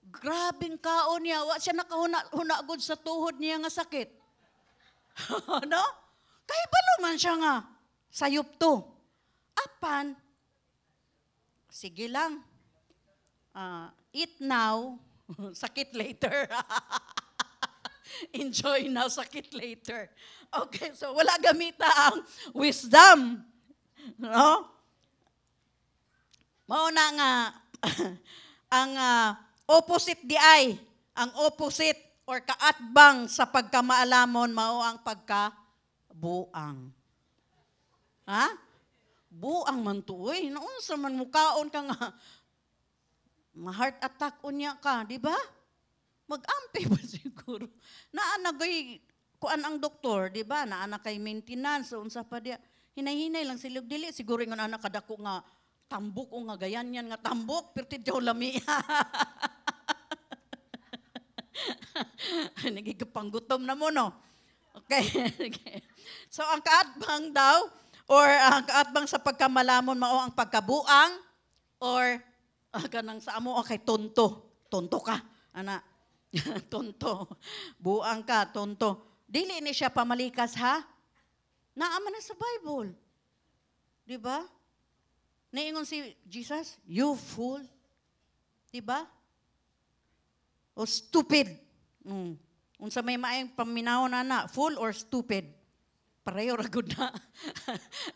Grabing kaon niya. Wa siya nakahuna-hunagod sa tuhod niya nga sakit. No? Kaya balo man siya nga. Sayop to. Apan, sige lang. Eat now, sakit later. Enjoy now, sakit later. Okay, so wala gamita ang wisdom. No? Mauna nga, ang opposite di ay, ang opposite or kaatbang sa pagkamaalamon mao ang pagkabuang. Ha? Buang man to, uy. Naunsa man mukaon ka nga, ma-heart attack unya ka, di ba? Mag-ampi ba siguro? Naanagay, kuan ang doktor, di ba? Naanakay maintenance, unsa pa dia. Hinay-hinay lang silog dili, siguro nga anak kadako nga, tambok o nga gayan nga tambok, pero tidyaw lami. Nagigapanggutom na mo, no? Okay. So, ang kaatbang daw, or ang kaatbang sa pagkamalamon mao ang pagkabuang, or kanang sa amo, okay, tonto. Tonto ka, ana. Tonto. Buang ka, tonto. Dili ni siya pamalikas, ha? Naama na sa Bible. Di ba? Naingon si Jesus, you fool. Di ba? O stupid. Unsa may maayong paminaw na, fool or stupid. Pareho ragod na.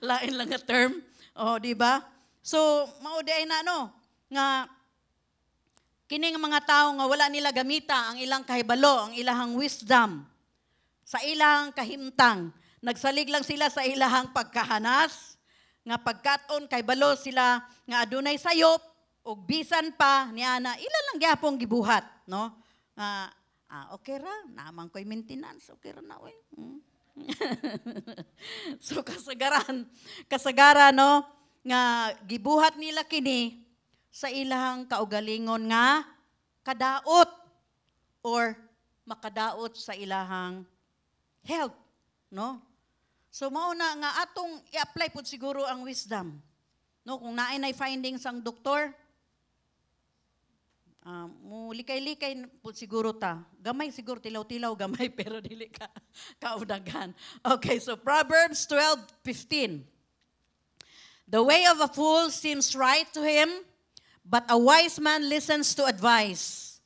Lain lang nga term. O, di ba? So, mauday na nga kining mga tao nga wala nila gamita ang ilang kahibalo, ang ilahang wisdom, sa ilang kahimtang. Nagsalig lang sila sa ilahang pagkahanas, nga pagkaton kay balo sila nga adunay sayop, og bisan pa niana, ila lang gyapong gibuhat, no? Okay ra, naman ko'y maintenance, okay ra na, oy. So kasagaran, no, nga gibuhat nila kini sa ilahang kaugalingon nga kadaot or makadaot sa ilahang health, no? So mauna nga atong i-apply pud siguro ang wisdom. No, kung naay nay findings ang doktor, mo likay-likay pud siguro ta. Gamay siguro tilaw-tilaw gamay pero dili ka kaudagan. Okay, so Proverbs 12:15. The way of a fool seems right to him, but a wise man listens to advice.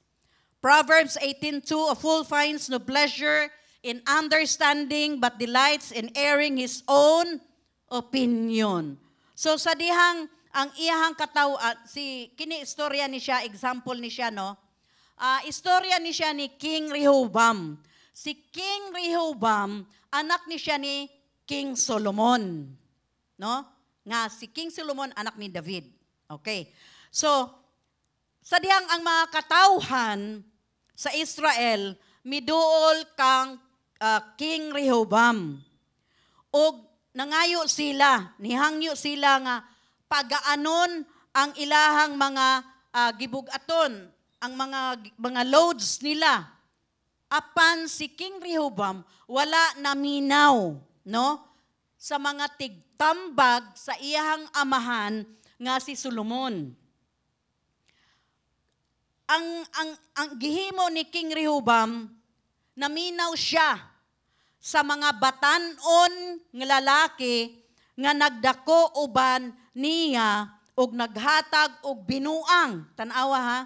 Proverbs 18:2, a fool finds no pleasure in understanding, but delights in airing his own opinion. So sa dihang, ang iyahang si kini istorya ni siya, example ni siya, no? Istorya ni siya ni King Rehoboam. Si King Rehoboam, anak ni siya ni King Solomon. No? Nga si King Solomon, anak ni David. Okay. So, sa dihang ang mga katawhan sa Israel, miduol kang King Rehoboam. O nangayo sila, nihangyo sila nga pagaanon ang ilahang mga gibugaton ang mga loads nila. Apan si King Rehoboam wala naminaw, no? Sa mga tigtambag sa iyahang amahan nga si Solomon. Ang gihimo ni King Rehoboam, naminaw siya sa mga batanon nga lalaki nga nagdako uban niya og naghatag og binuang. Tanawa ha.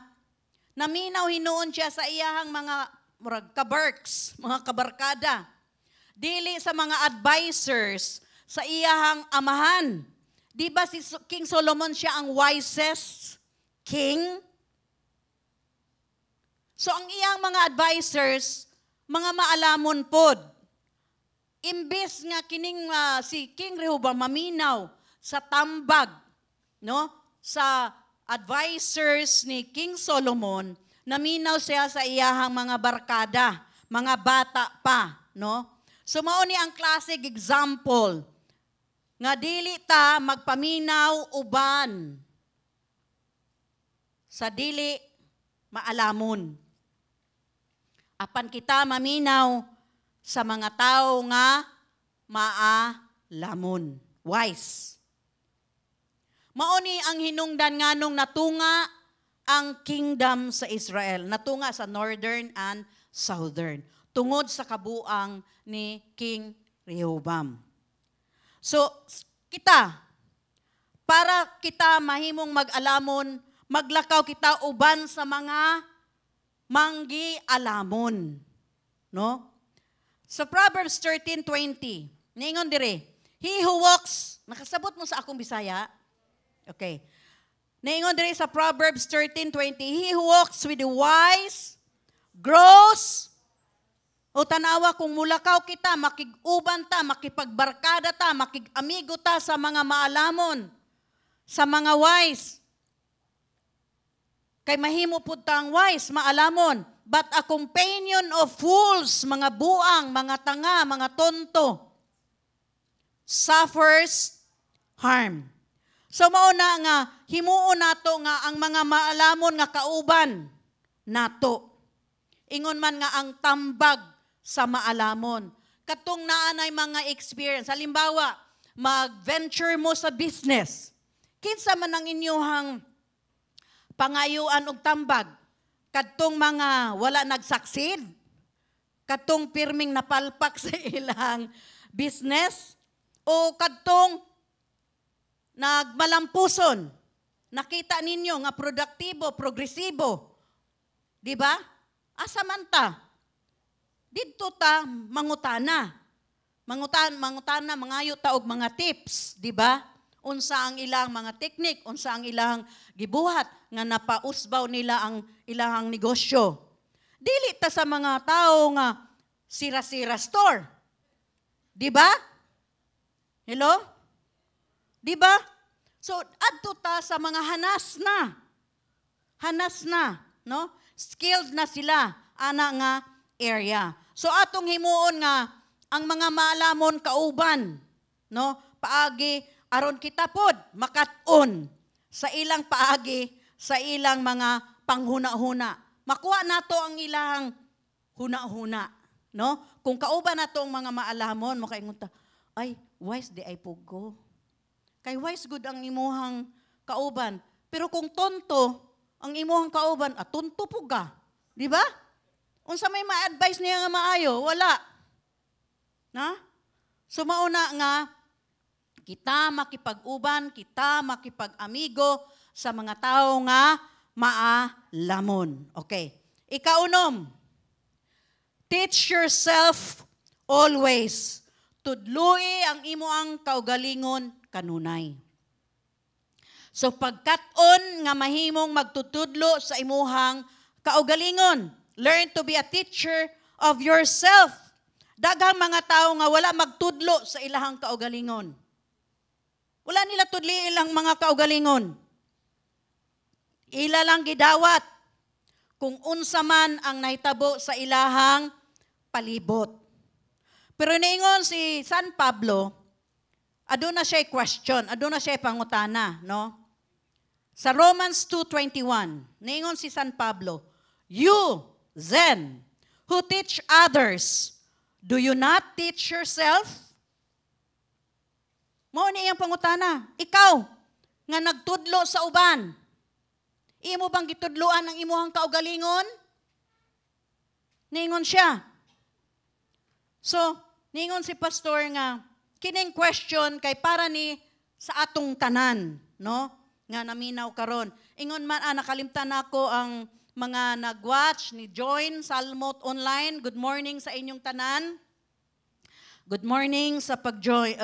Naminaw hinuon siya sa iyahang mga kabarks, mga kabarkada. Dili sa mga advisors sa iyahang amahan. Di ba si King Solomon siya ang wisest king? So ang iyang mga advisors, mga maalamon pod. Imbes nga kining si King Rehoboam maminaw sa tambag, no? Sa advisors ni King Solomon, naminaw siya sa iyahang mga barkada, mga bata pa, no? So mao ni ang classic example nga dili ta magpaminaw uban sa dili maalamon. Apan kita maminaw sa mga tao nga maalamon, wise. Mao ni ang hinungdan nganong natunga ang kingdom sa Israel, natunga sa northern and southern, tungod sa kabuang ni King Rehoboam. So, para kita mahimong mag-alamon, maglakaw kita uban sa mga manggi-alamon. No? Sa Proverbs 13:20, ningon dire, he who walks, nakasabot mo sa akong Bisaya? Okay. Ningon dire sa Proverbs 13:20, he who walks with the wise grows. O tanawa, kung mulakaw kita, makig-uban ta, makipagbarkada ta, makig-amigo ta sa mga maalamon, sa mga wise. Kay mahimo pud tang wise, maalamon. But a companion of fools, mga buang, mga tanga, mga tonto, suffers harm. So mauna nga, himuon nato nga ang mga maalamon nga kauban nato. Ingon man nga ang tambag sa maalamon. Katong naanay mga experience. Halimbawa, mag-venture mo sa business. Kinsa man ang inyong pangayuan og tambag? Katong mga wala nag-succeed? Katong pirming napalpak sa ilang business? O katong nagmalampuson? Nakita ninyo nga produktibo, progresibo. Di ba? Asa man ta? Dito ta mangutana. Mangutana, mangayo ta og mga tips, di ba? Unsa ang ilang mga teknik, unsa ang ilang gibuhat nga napausbaw nila ang ilang negosyo. Dili ta sa mga tao nga sira-sira store. Di ba? Hello? Di ba? So adto ta sa mga hanas na. Hanas na, no? Skilled na sila ana nga area. So atong himuon nga ang mga maalamon kauban, no? Paagi aron kita pod makat-on sa ilang paagi, sa ilang mga panghuna-huna. Makuha nato ang ilang huna-huna, no? Kung kauban nato ang mga maalamon, makaingon ta, ay wise di ay pugo. Kay wise good ang imuhang kauban. Pero kung tonto ang imuhang kauban, tonto puga. Di ba? Unsa may ma-advise niya nga maayo? Wala. Na? So mauna nga, kita makipag-uban, kita makipag-amigo sa mga tao nga maalamon. Okay. Ikaunom, teach yourself always. Tudloi ang imuang kaugalingon kanunay. So pagkat-on nga mahimong magtutudlo sa imuhang kaugalingon. Learn to be a teacher of yourself. Daghang mga tao nga wala magtudlo sa ilahang kaugalingon. Wala nila tudli ilang mga kaugalingon. Ila lang gidawat kung unsa man ang nahitabo sa ilahang palibot. Pero niingon si San Pablo, aduna siya question, aduna siya pangutana, no? Sa Romans 2:21, niingon si San Pablo, "You, then, who teach others, do you not teach yourself?" Mao ni iyang pangutana, ikaw nga nagtudlo sa uban, imo bang gitudloan ang imuhang kaugalingon? Niingon siya. So, niingon si pastor nga, kining question kay para ni sa atong tanan, no? Nga naminaw karon. Ingon man, nakalimtan ako ang mga nag-watch ni Join Salmot Online. Good morning sa inyong tanan. Good morning sa pag-join.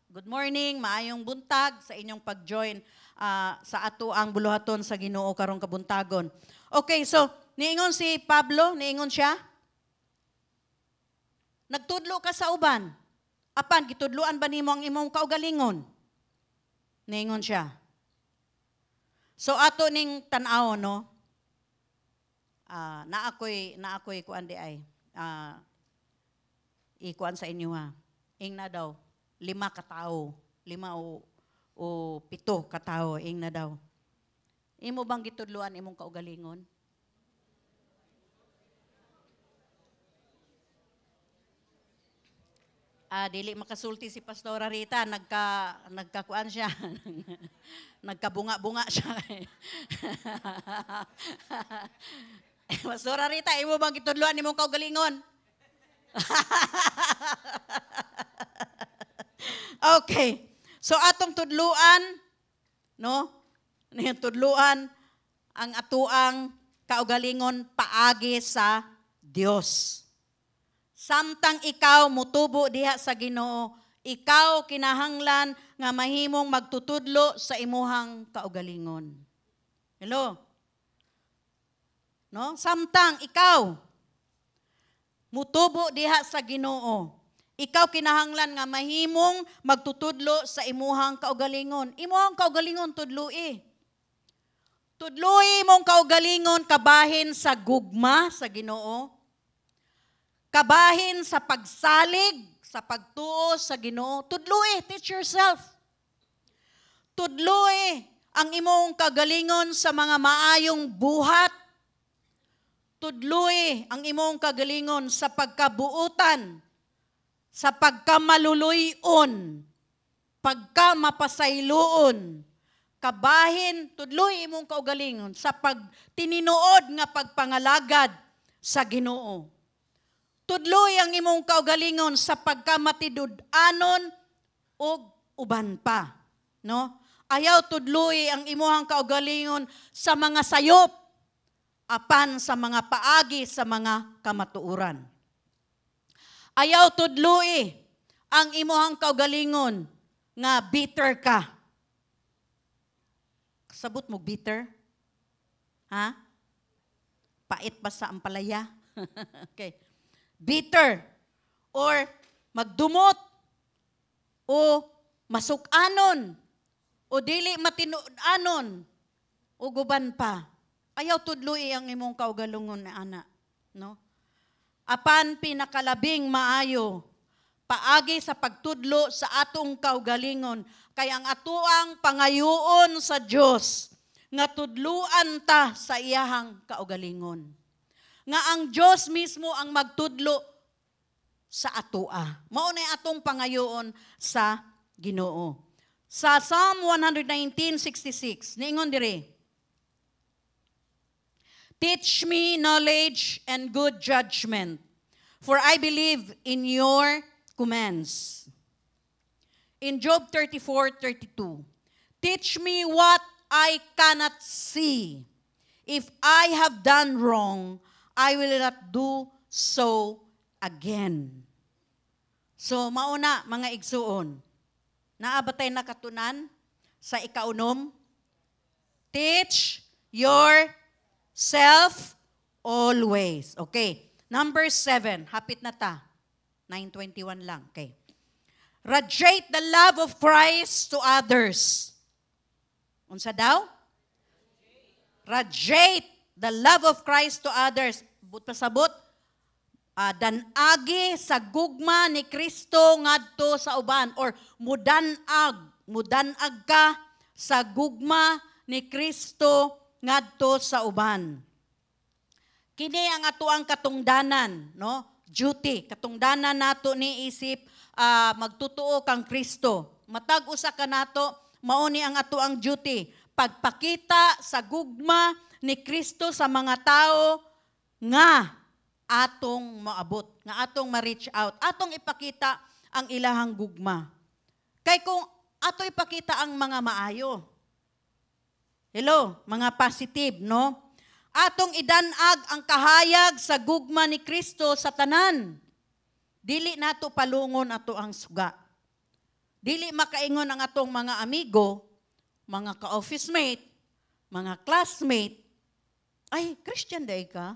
Good morning, maayong buntag sa inyong pag-join sa ato ang buluhaton sa Ginoo karong kabuntagon. Okay, so niingon si Pablo, niingon siya, nagtudlo ka sa uban. Apan, gitudloan ba nimo ang imong kaugalingon? Niingon siya. So ato ning tan-aw, no? Na ako'y kuan di ay. Ikuan sa inyo ha. Ing na daw 5 ka tawo, 5 o 7 ka tawo ing na daw. Imo bang gitudloan imong kaugalingon? Dili makasulti si Pastora Rita, nagkakuan siya. Nagkabunga-bunga siya. Pastora Rita, imo bang gitudloan imong kaugalingon? Okay. So atong tudluan, no? Niyang tudluan ang atuang kaugalingon paagi sa Dios. Samtang ikaw mutubo diha sa Ginoo, ikaw kinahanglan nga mahimong magtutudlo sa imuhang kaugalingon. Hello? No? Samtang ikaw mutubo diha sa Ginoo, ikaw kinahanglan nga mahimong magtutudlo sa imuhang kaugalingon. Imuhang kaugalingon tudloi. Tudloi mong kaugalingon kabahin sa gugma sa Ginoo. Kabahin sa pagsalig, sa pagtuo sa Ginoo. Tudloi, teach yourself. Tudloi ang imong kagalingon sa mga maayong buhat. Tudloi ang imong kagalingon sa pagkabuutan, sa pagkamaluluyon, pagkamapasayloon. Kabahin, tudloi imong kaugalingon sa pagtininuod nga pagpangalagad sa Ginoo. Tudloy ang imong kaugalingon sa pagkamatidud-anon o uban pa. No? Ayaw tudloy ang imong kaugalingon sa mga sayop, apan sa mga paagi sa mga kamatuuran. Ayaw tudloy ang imong kaugalingon nga bitter ka. Sabot mo bitter? Ha? Pait ba sa ampalaya? Okay. Bitter, or magdumot, o masukanon, o dili matinudanon, o guban pa. Ayaw tudloy ang imong kaugalungon na ana. No? Apan pinakalabing maayo, paagi sa pagtudlo sa atong kaugalingon, kay ang atuang pangayoon sa Dios nga tudluan ta sa iyahang kaugalingon. Nga ang Diyos mismo ang magtudlo sa atua. Mao na atong pangayoon sa Ginoo. Sa Psalm 119:66, niingon dire, "Teach me knowledge and good judgment, for I believe in your commands." In Job 34:32, "Teach me what I cannot see. If I have done wrong, I will not do so again." So, mauna mga igsuon, naabatay na katunan sa ikaunom, teach yourself always. Okay. Number 7, hapit na ta. 9:21 lang. Okay. Radiate the love of Christ to others. Unsa daw? Radiate the love of Christ to others. Pasabot, danagi sa gugma ni Kristo ngadto sa uban, or mudanag ka sa gugma ni Kristo ngadto sa uban. Kini ang atoang katungdanan, no? Duty, katungdanan nato ni isip magtutuo kang Kristo. Matag usa ka nato, mao ni ang atoang duty, pagpakita sa gugma ni Kristo sa mga tao nga atong maabot, nga atong ma-reach out, atong ipakita ang ilahang gugma. Kay kung ato ipakita ang mga maayo, hello, mga positive, no? Atong idanag ang kahayag sa gugma ni Kristo sa tanan. Dili nato palungon ato ang suga. Dili makaingon ang atong mga amigo, mga ka-office mate, mga classmate, ay, Christian day ka?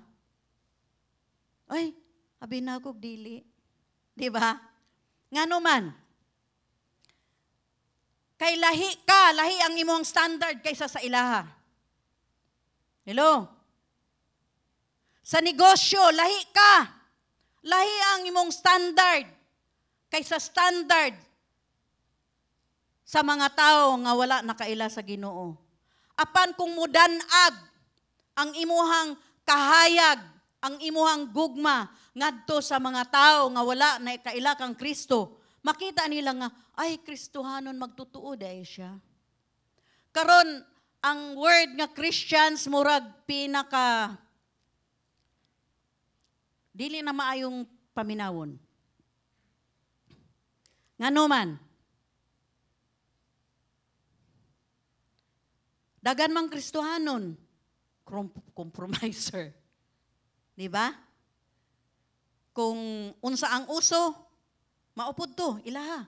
Ay, abinagog dili. Di ba? Ngano man? Kay lahi ka, lahi ang imong standard kaysa sa ilaha. Hello? Sa negosyo, lahi ka. Lahi ang imong standard kaysa standard sa mga tao nga wala nakaila sa Ginoo. Apan kung mudanag ang imuhang kahayag, ang imuhang gugma ngadto sa mga tao nga wala na kaila kang Kristo, makita nila nga, ay, Kristohanon magtutuo dahil siya. Karon ang word nga Christians, murag pinaka, dili na maayong paminawon. Ngano man, dagan mang Kristohanon, compromiser. Di ba? Kung unsa ang uso, maupod to, ilaha.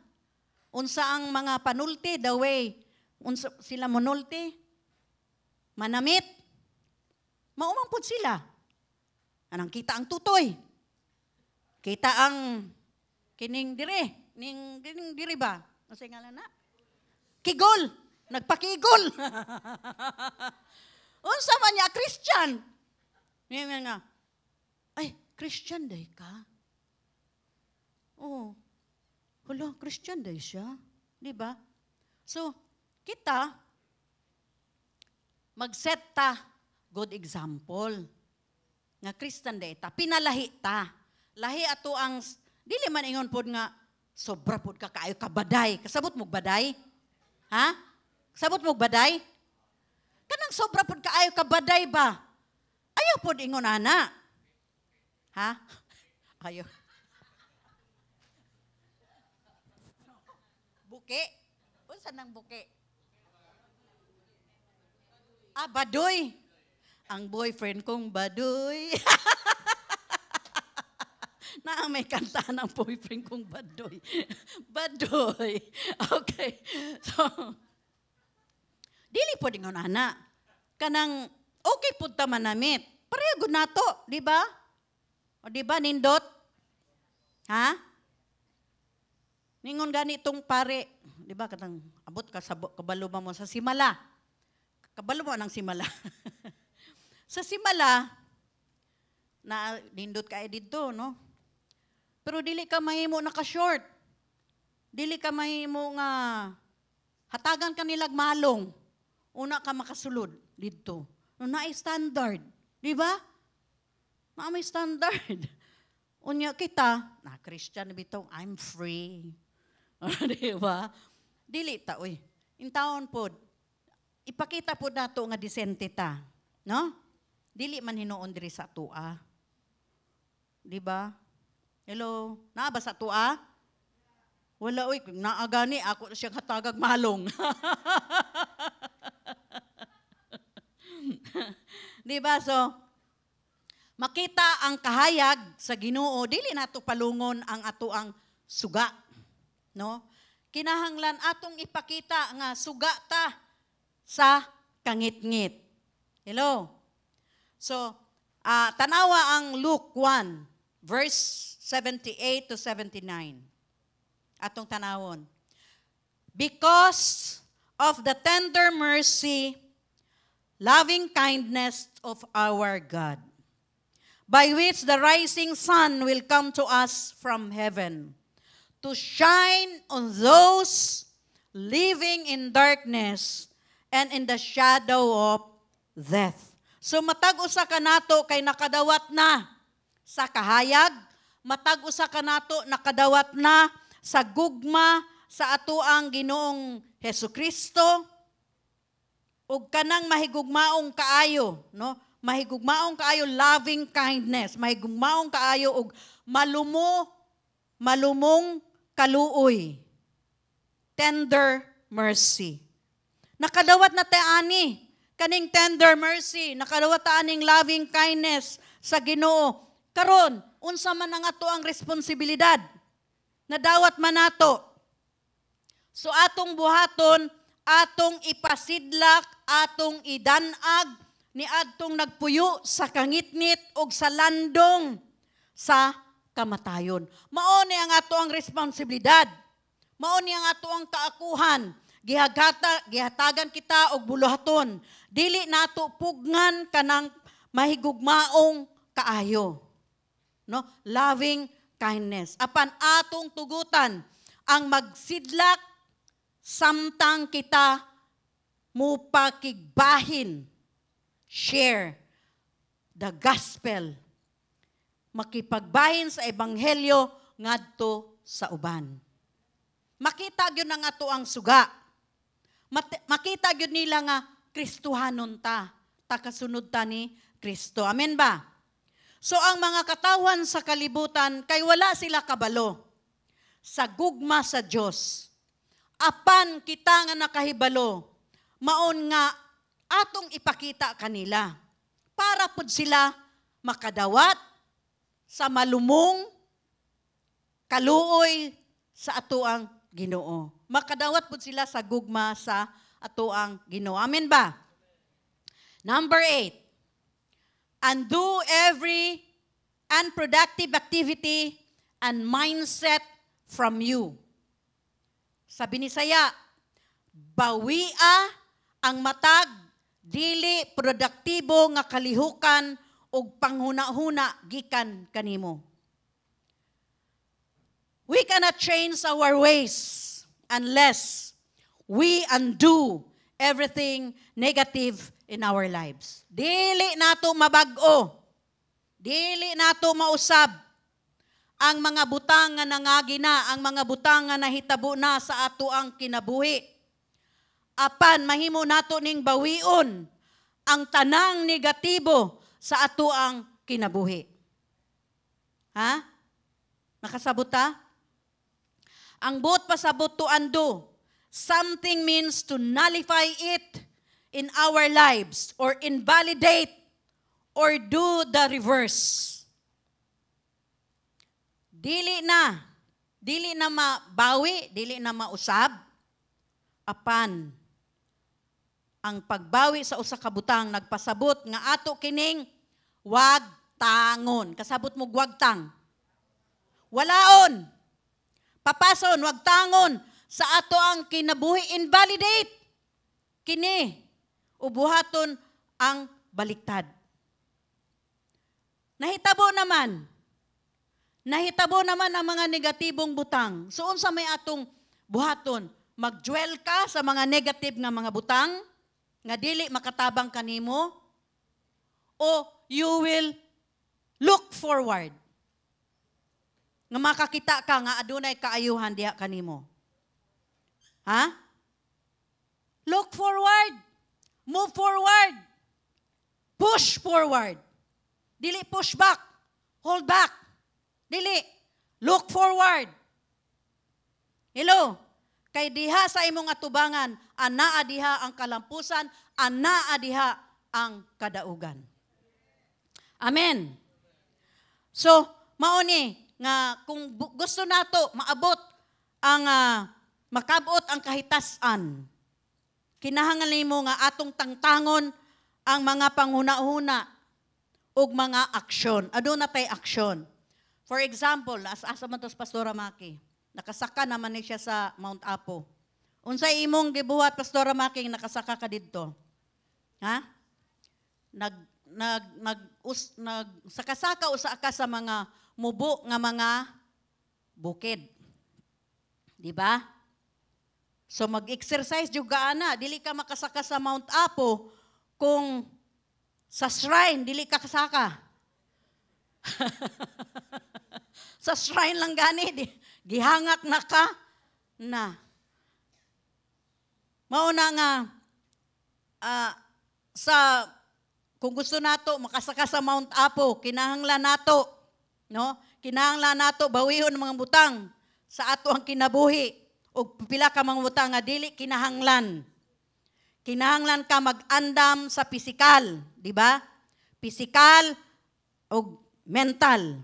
Unsa ang mga panulti, the way, unsa sila monulti, manamit, maumampod sila. Anang kita ang tutoy. Kita ang kining dire ba? Ano sa ngalan na? Kigol. Nagpakigol. Unsa man niya, Christian. Ngayon nga, ay, Christian day ka? Oh, hala, Christian day siya. Di ba? So, kita, mag-set ta good example. Nga Christian day ta, pinalahi ta. Lahi ato ang, dili man ingon pod nga, sobra pod ka kaayo kabaday. Kasabot mo baday? Ha? Kasabot mo baday? Kanang sobra pod kaayo kabaday ba? Ayaw pod ingon ana. Ha? Ayaw. Buke? Unsa nang buke? Ah, badoy. Ang boyfriend kong badoy. Na may kanta ng boyfriend kong badoy. Badoy. Okay. So, dili po dingon ana. Kanang, okay po ta manamit. Pareho gud nato, di ba? O di ba, nindot? Ha? Ningon ganitong pare, di ba, katang abot ka sa kabalo mo sa simala. Kabalo mo ng simala. Sa simala, na nindot ka dito, no? Pero dili ka mahimo naka-short. Dili ka mahimo nga hatagan ka nilag malong. Una ka makasulod dito. No, naay standard. Di ba? Na may standard. Unya kita, na Christian bitong, I'm free. Di ba? Dili ta, uy. In taon pod, ipakita po nato nga disente ta. No? Dili man hinuon diri sa tua. Di ba? Hello? Naa ba sa tua? Wala, uy. Naagani, ako siya katagag malong. Di ba? So, makita ang kahayag sa Ginoo, dili nato palungon ang atoang suga. No? Kinahanglan atong ipakita nga suga ta sa kangit-ngit. Hello? So, tanawa ang Luke 1, verse 78 to 79. Atong tanawon. Because of the tender mercy, loving kindness of our God, by which the rising sun will come to us from heaven, to shine on those living in darkness and in the shadow of death. So matag usa ka nato kay nakadawat na sa kahayag, matag usa ka nato nakadawat na sa gugma sa atoang Ginoong Hesukristo, ug kanang mahigugmaong kaayo, no? Mahigugmaong kaayo loving kindness, mahigugmaong kaayo og malumong kaluoy, tender mercy. Nakadawat na ta ani kaning tender mercy, nakadawat ta aning loving kindness sa Ginoo. Karon, unsa man ang atoang responsibilidad? Nadawat man nato. So atong buhaton, atong ipasidlak, atong idanag, ni adtong nagpuyo sa kangitnit og sa landong sa kamatayon. Mao ni ang atoang responsibilidad. Mao ni ang atoang kaakuhan. Gihatagan kita og buluhaton. Dili nato pugngan kanang mahigugmaong kaayo. No? Loving kindness. Apan atong tugutan ang magsidlak samtang kita mupakigbahin, share the gospel, makipagbahin sa ebanghelyo ngadto sa uban. Makita gyud ang ato ang suga. Makita gyud nila nga Kristohanon ta, kasunod ta ni Kristo. Amen ba? So ang mga katawan sa kalibutan kay wala sila kabalo sa gugma sa Dios. Apan kita nga nakahibalo, maon nga atong ipakita kanila para pud sila makadawat sa malumong kaluoy sa atoang Ginoo. Makadawat pud sila sa gugma sa atoang Ginoo. Amen ba? Number 8. Undo every unproductive activity and mindset from you. Sa binisaya, bawia ang matag, dili produktibo nga kalihukan ug panghuna-huna gikan kanimo. We cannot change our ways unless we undo everything negative in our lives. Dili nato mabag-o. Dili nato mausab ang mga butang nga nangagina, ang mga butang nga nahitabo na sa ato ang kinabuhi. Apan mahimo nato ning bawion ang tanang negatibo sa ato ang kinabuhi. Ha? Nakasabot ta? Ang buot pasabot to undo. Something means to nullify it in our lives or invalidate or do the reverse. Dili na mabawi, dili na mausab, apan ang pagbawi sa usa ka butang nagpasabot nga ato kining wag tangon. Kasabot mo wag tang. Walaon. Papason, wag tangon sa ato ang kinabuhi, invalidate kini ubuhaton ang baliktad. Nahitabo naman ang mga negatibong butang. So unsa may atong buhaton? Magdwell ka sa mga negative nga mga butang nga dili makatabang kanimo, o you will look forward nga makakita ka nga adunay kaayuhan diha kanimo. Ha? Look forward. Move forward. Push forward. Dili push back. Hold back. Dili. Look forward. Hello? Kay diha sa imong atubangan, anaa diha ang kalampusan, anaa diha ang kadaugan. Amen. So, mao ni nga kung gusto nato maabot ang makabot ang kahitasan, kinahanglan nimo nga atong tangtangon ang mga panghuna-huna ug mga aksyon. Aduna tay aksyon. For example, asa man tos Pastora Maki, nakasaka naman ni siya sa Mount Apo. Unsay imong gibuhat, Pastora Maki, nakasaka ka didto? Ha? Sakasaka usa ka sa mga mubo nga mga bukid. Di ba? So mag-exercise jud ka ana, dili ka makasaka sa Mount Apo kung sa shrine dili ka kasaka. Sa shrine lang gani gihangak na ka na. Mao na nga kung gusto nato makasaka sa Mount Apo, kinahanglan nato, no? Kinahanglan nato bawihon mga butang sa ato ang kinabuhi ug pila ka mga butang nga dili kinahanglan. Kinahanglan ka mag-andam sa pisikal, di ba? Pisikal ug mental.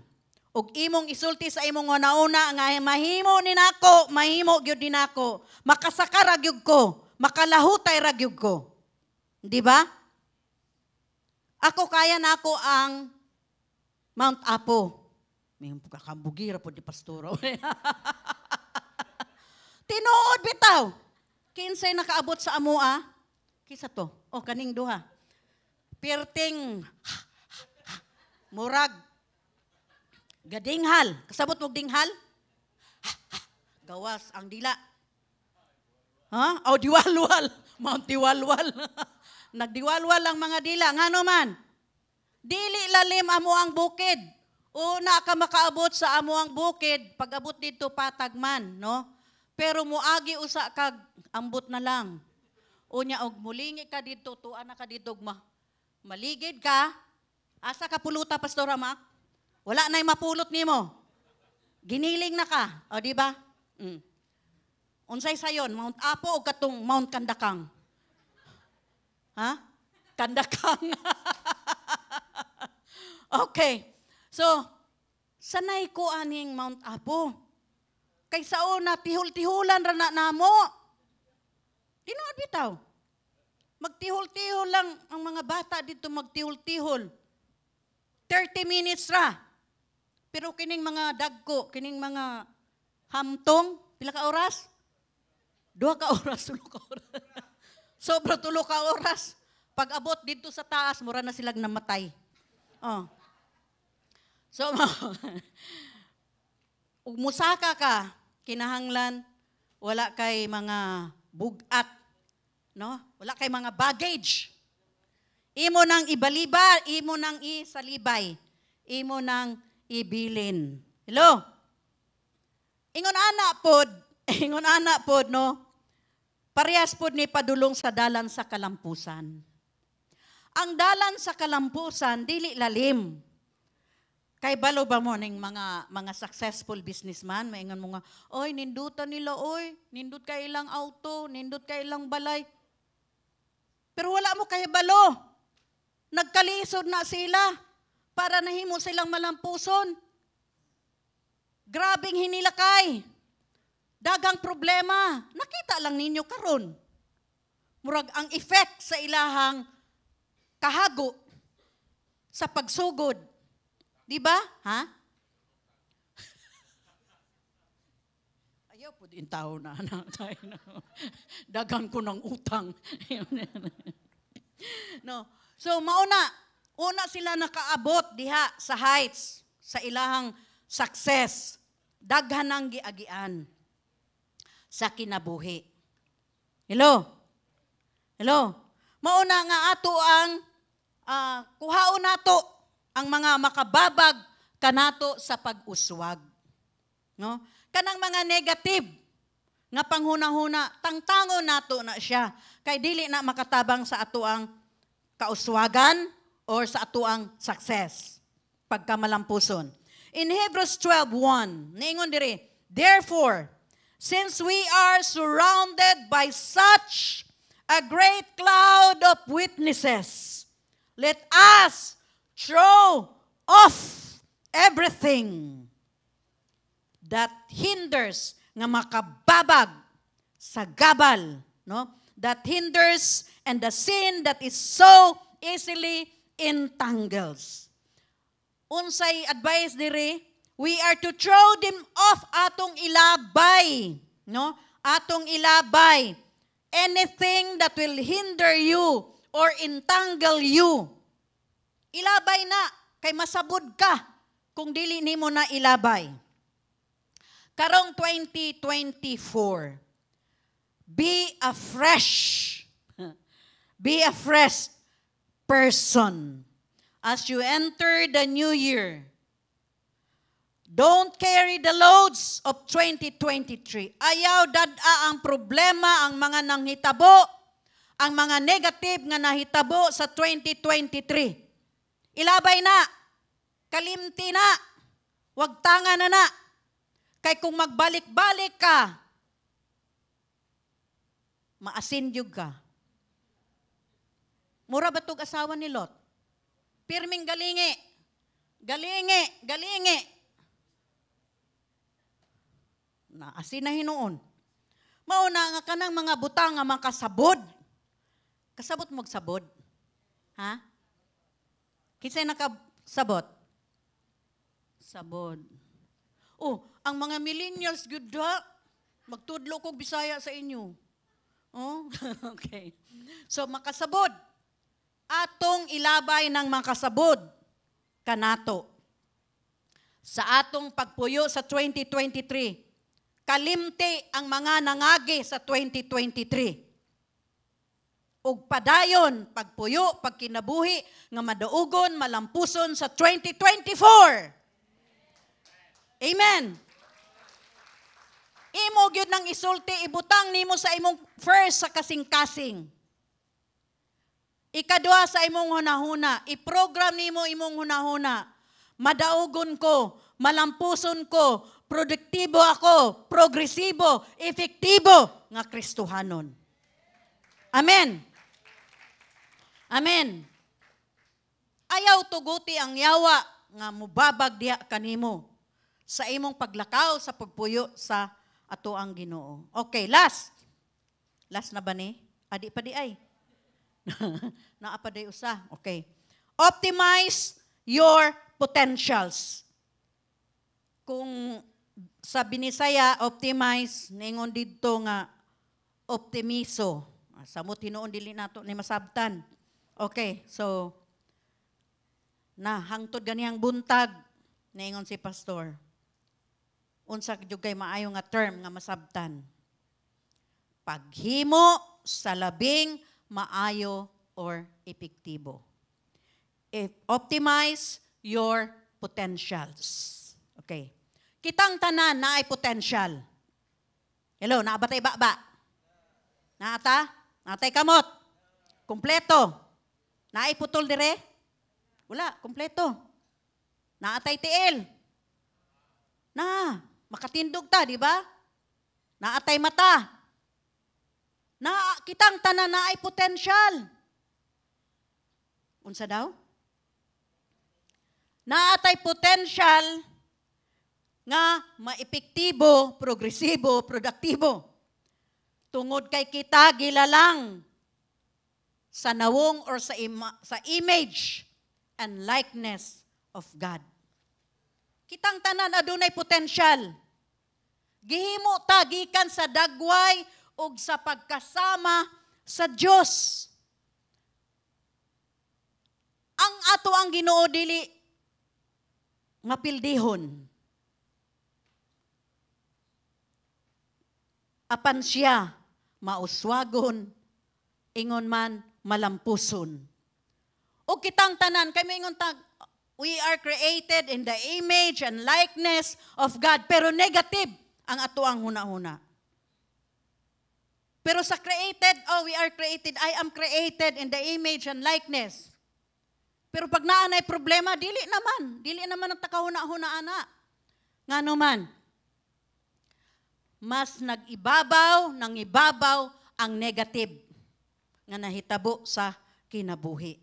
Ug imong isulti sa imong una-una nga mahimo ni nako, mahimo gyud din nako. Makasaka ra gyud ko, makalahutay ra gyud ko. Di ba? Ako kaya nako ang Mount Apo. May kakambugira po di pastoro. Tinuod bitaw. Kinsay nakaabot sa amoa? Kisa to. O kaning duha. Pirting murag gadinghal. Kasabot mo dinghal? Gawas ang dila. Ha? O diwalwal. Mount Diwalwal. Nagdiwalwal ang mga dila. Ngano man? Dili lalim amo ang bukid. Una ka makaabot sa amo ang bukid, pag-abot dito patag man, no? Pero muagi usa kag ambot na lang. Unya og mulingi ka dito, tuan na ka dito, maligid ka. Asa ka puluta, Pastor Amak? Wala na'y mapulot nimo. Giniling na ka, o di ba? Unsay sayon, Mount Apo o katong Mount Kandakang? Ha? Kandakang. Okay. So, sanay ko aning Mount Apo. Kaysa una, tihol-tihulan ra na namo. Tinuod bitaw. Magtihol-tihol lang ang mga bata dito magtihol-tihol. 30 minutes ra. Pero kining mga dagko, kining mga hamtong, pila ka oras? 2 ka oras, 3 ka oras. Sobra 3 ka oras. Pag abot dito sa taas, mura na silang namatay. Oh. So, ug musaka ka, kinahanglan, wala kay mga bugat, no? Wala kay mga baggage. Imo nang ibaliba, imo nang isalibay, imo nang ibilin. Hello? Ingon ana pod, no? Parehas pod ni padulong sa dalan sa kalampusan. Ang dalan sa kalampusan, dili lalim. Kay balo ba mo ning mga successful businessman, maingon mo nga, oy, nindutan nila, oy, nindut kay ilang auto, nindut kay ilang balay. Pero wala mo kay balo. Nagkalisod na sila para nahimo silang malampuson. Grabing hinilakay. Dagang problema. Nakita lang ninyo karon. Murag ang effect sa ilahang kahago sa pagsugod. Di ba? Ha? Ayaw po din tao na. Dagan ko ng utang. No. So, una sila nakaabot diha sa heights, sa ilahang success. Daghan ang giagian sa kinabuhi. Hello? Hello? Mauna nga ato ang kuhaon nato ang mga makababag kanato sa pag-uswag. No? Kanang mga negative nga panghuna-huna, tangtangon nato na siya. Kay dili na makatabang sa ato ang kauswagan or sa ato ang success. Pagkamalampuson. In Hebrews 12:1, niingon diri, therefore, since we are surrounded by such a great cloud of witnesses, let us throw off everything that hinders nga makababag sa gabal, no? That hinders and the sin that is so easily entangles. Unsay advice diri? We are to throw them off atong ilabay, no? Atong ilabay anything that will hinder you or entangle you. Ilabay na, kay masabod ka kung dili nimo na ilabay. Karong 2024, Be a fresh person as you enter the new year. Don't carry the loads of 2023. Ayaw dada ang problema, ang mga nanghitabo, ang mga negative nga nahitabo sa 2023. Ilabay na, kalimti na, wag tanga na. Kay kung magbalik-balik ka, maasindyog ka. Mura ba itong asawa ni Lot? Pirming galingi. Naasin na hinoon. Mauna nga ka ng mga butang nga makasabod. Kasabot mo magsabod? Ha? Kinsay nakasabot? Sabod. Oh, ang mga millennials, good ha? Magtudlo kong Bisaya sa inyo. Oh, okay. So, makasabod. Atong ilabay ng makasabod kanato. Sa atong pagpuyo sa 2023, kalimti ang mga nangagi sa 2023. Ug padayon, pagpuyo, pagkinabuhi, nga madaugon, malampuson sa 2024. Amen. Imo gyud nang isulti, ibutang nimo sa imong first sa kasing-kasing. Ikadua sa imong hunahuna, iprogram nimo imong hunahuna. Madaugon ko, malampuson ko, produktibo ako, progresibo, efektibo nga Kristohanon. Amen. Amen. Ayaw tuguti ang yawa nga mubabag diha kanimo sa imong paglakaw sa pagpuyo sa ato ang Ginoo. Okay, last. Last na ba ni? Adi pa di ay. Naa pa di usa. Okay. Optimize your potentials. Kung sa Binisaya, optimize, ningon dito nga optimiso. Samot hinuon dili nato ni masabtan. Okay, so hangtod ganiyang buntag, ningon si pastor. Unsa gyud kay maayo nga term nga masabtan. Paghimo sa labing maayo or epektibo. Optimize your potentials. Okay. Kitang tanan na ay potential. Hello, naabatay ba? Naata? Naatay kamot? Kompleto. Naay putol dire? Wala, kompleto. Naatay tiil? Makatindog ta, di ba? Naatay mata. Kitang tanan na ay potential. Unsa daw? Naatay potential nga maepektibo, progresibo, produktibo. Tungod kay kita gilalang sa nawong or sa image and likeness of God. Kitang tanan adunay potential. Gihimo ta gikan sa dagway ug sa pagkasama sa Dios. Ang ato ang Ginoo dili mapildihon. Apan siya mauswagon, ingon man malampuson. O kitang tanan, kay maingon tag, we are created in the image and likeness of God, pero negative ang ato ang huna-huna. Pero sa created, we are created, I am created in the image and likeness. Pero pag naanay problema, dili naman ang takahuna-hunaan na. Nga naman, mas nag-ibabaw ang negative nga nahitabo sa kinabuhi.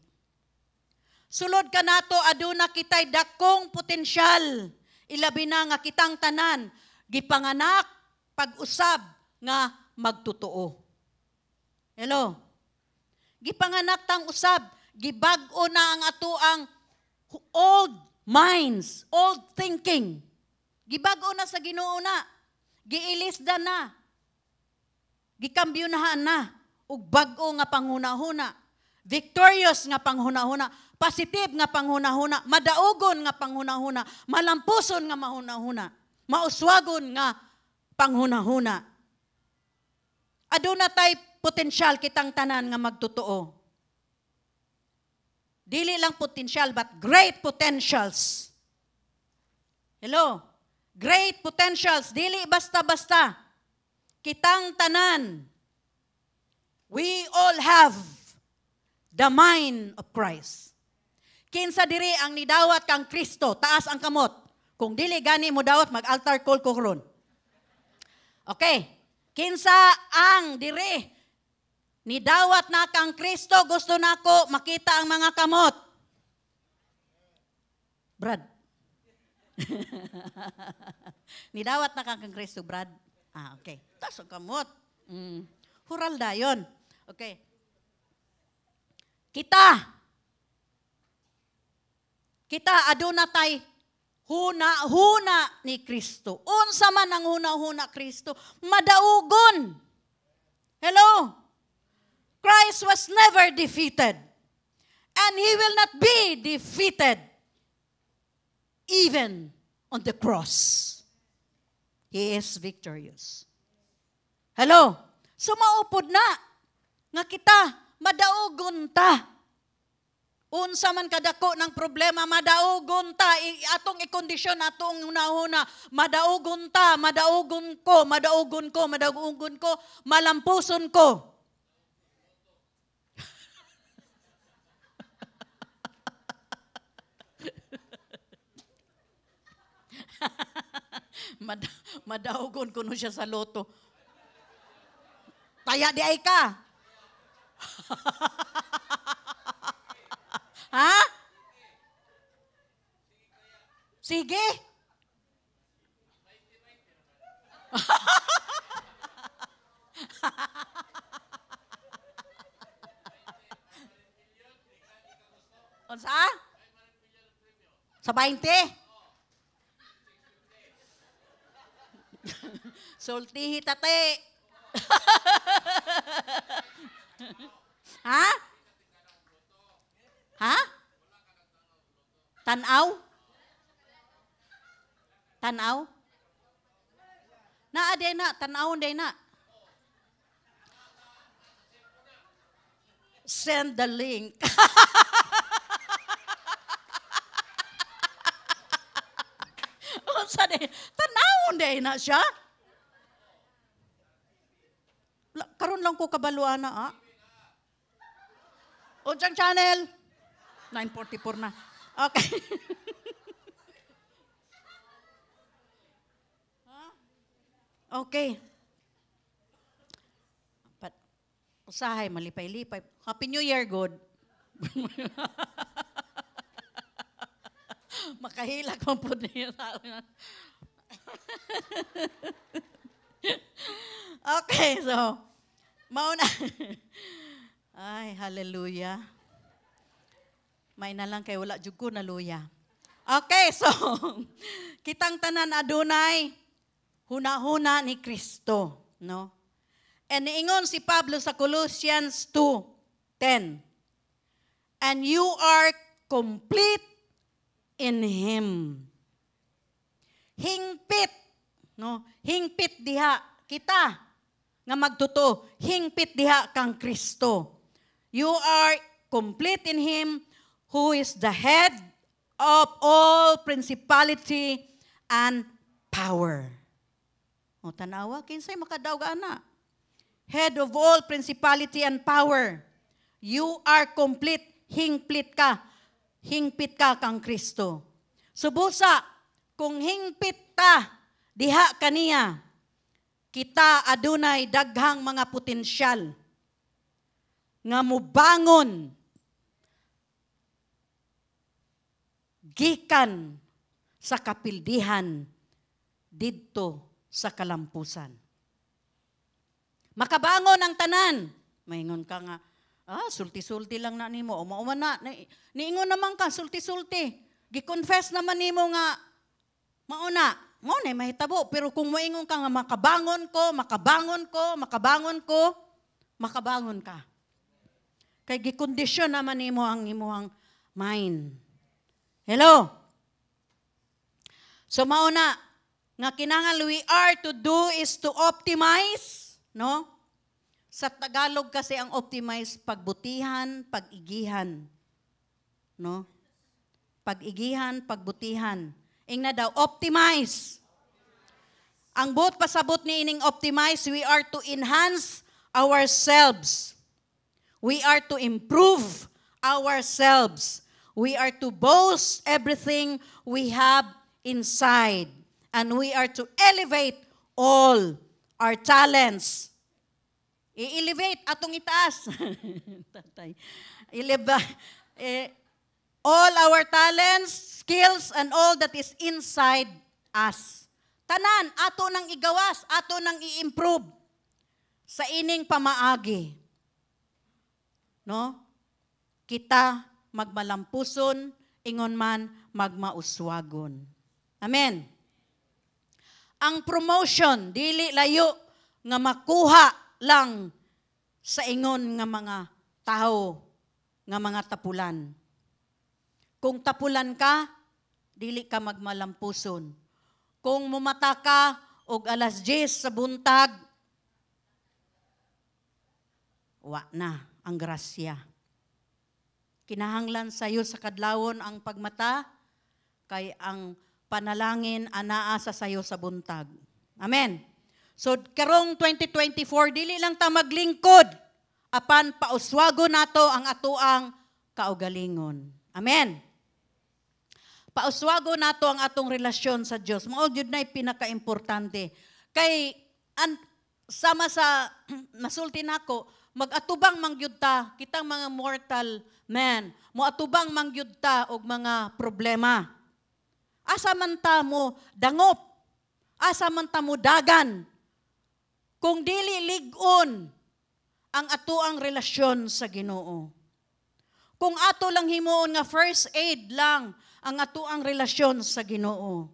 Sulod ka nato, aduna kitay dakong potensyal. Ilabi na nga kitang tanan, gipanganak, pag-usab nga magtotoo. Hello? Gipanganak tang usab, gibag-o na ang ato ang old minds, old thinking. Gibag-o na sa Ginoo na. Giilisda na. Gikambyonahan na. Ug bag-o nga panghuna-huna. Victorious nga panghuna-huna. Positive nga panghuna-huna. Madaugon nga panghuna-huna. Malampuson nga mahuna-huna. Mauswagon nga panghuna-huna. aduna tay potensyal kitang tanan nga magtotoo. Dili lang potential, but great potentials. Hello? Great potentials. Dili basta-basta. Kitang tanan. We all have the mind of Christ. Kinsa diri ang nidawat kang Kristo, taas ang kamot. Kung dili gani mo dawat, mag-altar call ko ron. Okay. Kinsa ang diri nidawat na kang Kristo, gusto nako makita ang mga kamot. Brad. Nidawat na kang Kristo, Brad. Okay. Tas ang kamot. Hural dayon. Okay. Kita aduna tay huna ni Kristo. Unsa man ang huna Kristo, madaugon. Hello? Christ was never defeated. And He will not be defeated even on the cross. He is victorious. Hello? So maupod na nga kita madaugon ta. Unsa man kadako ng problema, madaugon ta. Atong ikondisyon atong una-una, madaugon ta, madaugon ko, malampuson ko. Madaugon ko no siya sa loto. Taya di ay ka. Ha? Sige. Unsa? Sa 20? Sultihi tate. Ha? Ha? Tanaw? Tanaw? Naa day na, tanaw day na. Send the link. Unsa day? Tanaw day na siya. Karon lang ko kabaluan na, Unsang channel? 9:44 na. Okay. Okay. Usahay, malipay-lipay. Happy New Year, good. Makahilag mo po niya. Okay, so, mauna. Ay, hallelujah. May na lang kay wala jud ko na luya. Okay, so, kitang tanan adunay huna-huna ni Kristo, no? And niingon si Pablo sa Colossians 2:10. And you are complete in Him. Hingpit, no? Hingpit diha kita nga magtuto, hingpit diha kang Kristo. You are complete in Him who is the head of all principality and power. O tanawa, kinsay makadawg ana? Head of all principality and power. You are complete, hingpit ka. Hingpit ka kang Kristo. Subusa, kung hingpit ta, diha kaniya, kita adunay daghang mga potensyal nga mubangon gikan sa kapildihan didto sa kalampusan. Makabangon ang tanan. Maingon ka nga, sulti-sulti lang na nimo. Uma na, niingon naman ka, sulti-sulti. Gi-confess naman nimo nga, mauna mahitabo. Pero kung moingon ka nga, makabangon ka. Kay gikondisyon naman nimo ang imuhang mind. Hello? So mauna, nga kinangan we are to do is to optimize, no? Sa Tagalog kasi ang optimize pagbutihan, pag-igihan. No? Pag-igihan, pagbutihan. Ingna daw, optimize. Ang buot pasabot ni ining optimize, we are to enhance ourselves. We are to improve ourselves. We are to boast everything we have inside. And we are to elevate all our talents. I-elevate atong itaas. All our talents, skills, and all that is inside us. Tanan, ato nang igawas, ato nang i-improve sa ining pamaagi. No? Kita magmalampuson, ingon man magmauswagon. Amen. Ang promotion, dili layo nga makuha lang sa ingon nga mga tao, nga mga tapulan. Kung tapulan ka, dili ka magmalampuson. Kung mumata ka og alas 10 sa buntag, wa na ang grasya. Kinahanglan sayo sa kadlawon ang pagmata, kay ang panalangin anaa sa sayo sa buntag. Amen. So karong 2024 dili lang ta maglingkod apan pauswago nato ang atuang kaugalingon. Amen. Pauswago nato ang atong relasyon sa Dios. Mao gyud nay pinaka-importante. Kay sama sa nasulti nako, mag-atubang mangyud ta kitang mga mortal man. Moatubang mangyud ta og mga problema. Asa man ta mo dangop? Asa man ta mo dagan? Kung dili lig-on ang atuang relasyon sa Ginoo. Kung ato lang himuon nga first aid lang ang atuang relasyon sa Ginoo.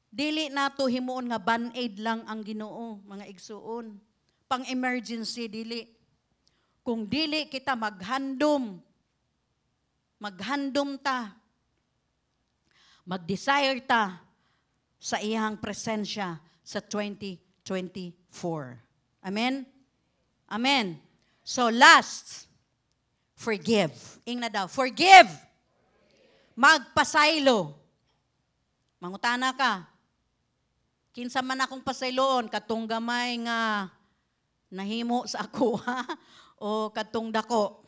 Dili nato himuon nga band-aid lang ang Ginoo, mga igsuon. Pang-emergency dili. Kung dili kita maghandom ta, mag-desire ta sa iyang presensya sa 2024. Amen? Amen. So last, forgive. Ingna daw, forgive. Magpasaylo. Mangutana ka. Kinsa man akong pasayloon, katong gamay nga nahimo sa ako, ha? O katong dako.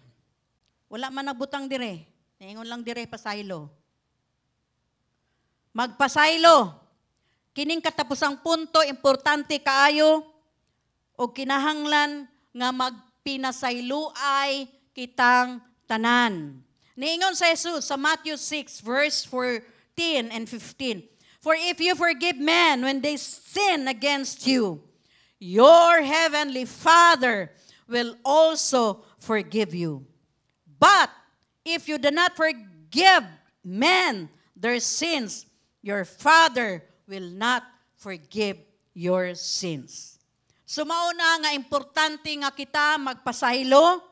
Wala man nagbutang dire. Naingon lang dire pasaylo. Magpasaylo. Kining katapusang punto, importante kaayo, o kinahanglan nga magpinasayloay kitang tanan. Niingon sa Jesus sa Matthew 6 verse 14 and 15. For if you forgive men when they sin against you, your heavenly Father will also forgive you. But if you do not forgive men their sins, your Father will not forgive your sins. So mauna nga importante nga kita magpasaylo,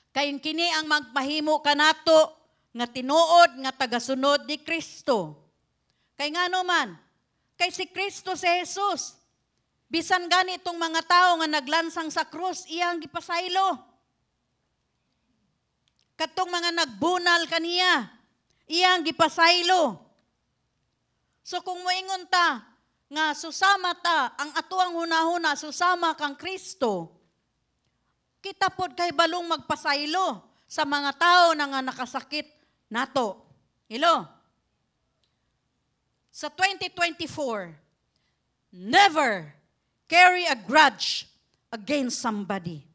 kay kini ang magpahimo kanato nga tinuod nga tagasunod ni Kristo. Kay ngano man, kay si Kristo si Jesus, bisan gani itong mga tao nga naglansang sa krus, iyang gipasaylo. Katong mga nagbunal kaniya, iyang gipasaylo. So kung moingon ta, nga susama ta, ang atuang hunahuna, susama kang Kristo, kita pod kay balong magpasaylo sa mga tao na nga nakasakit nato. Ilo? Sa 2024, never carry a grudge against somebody.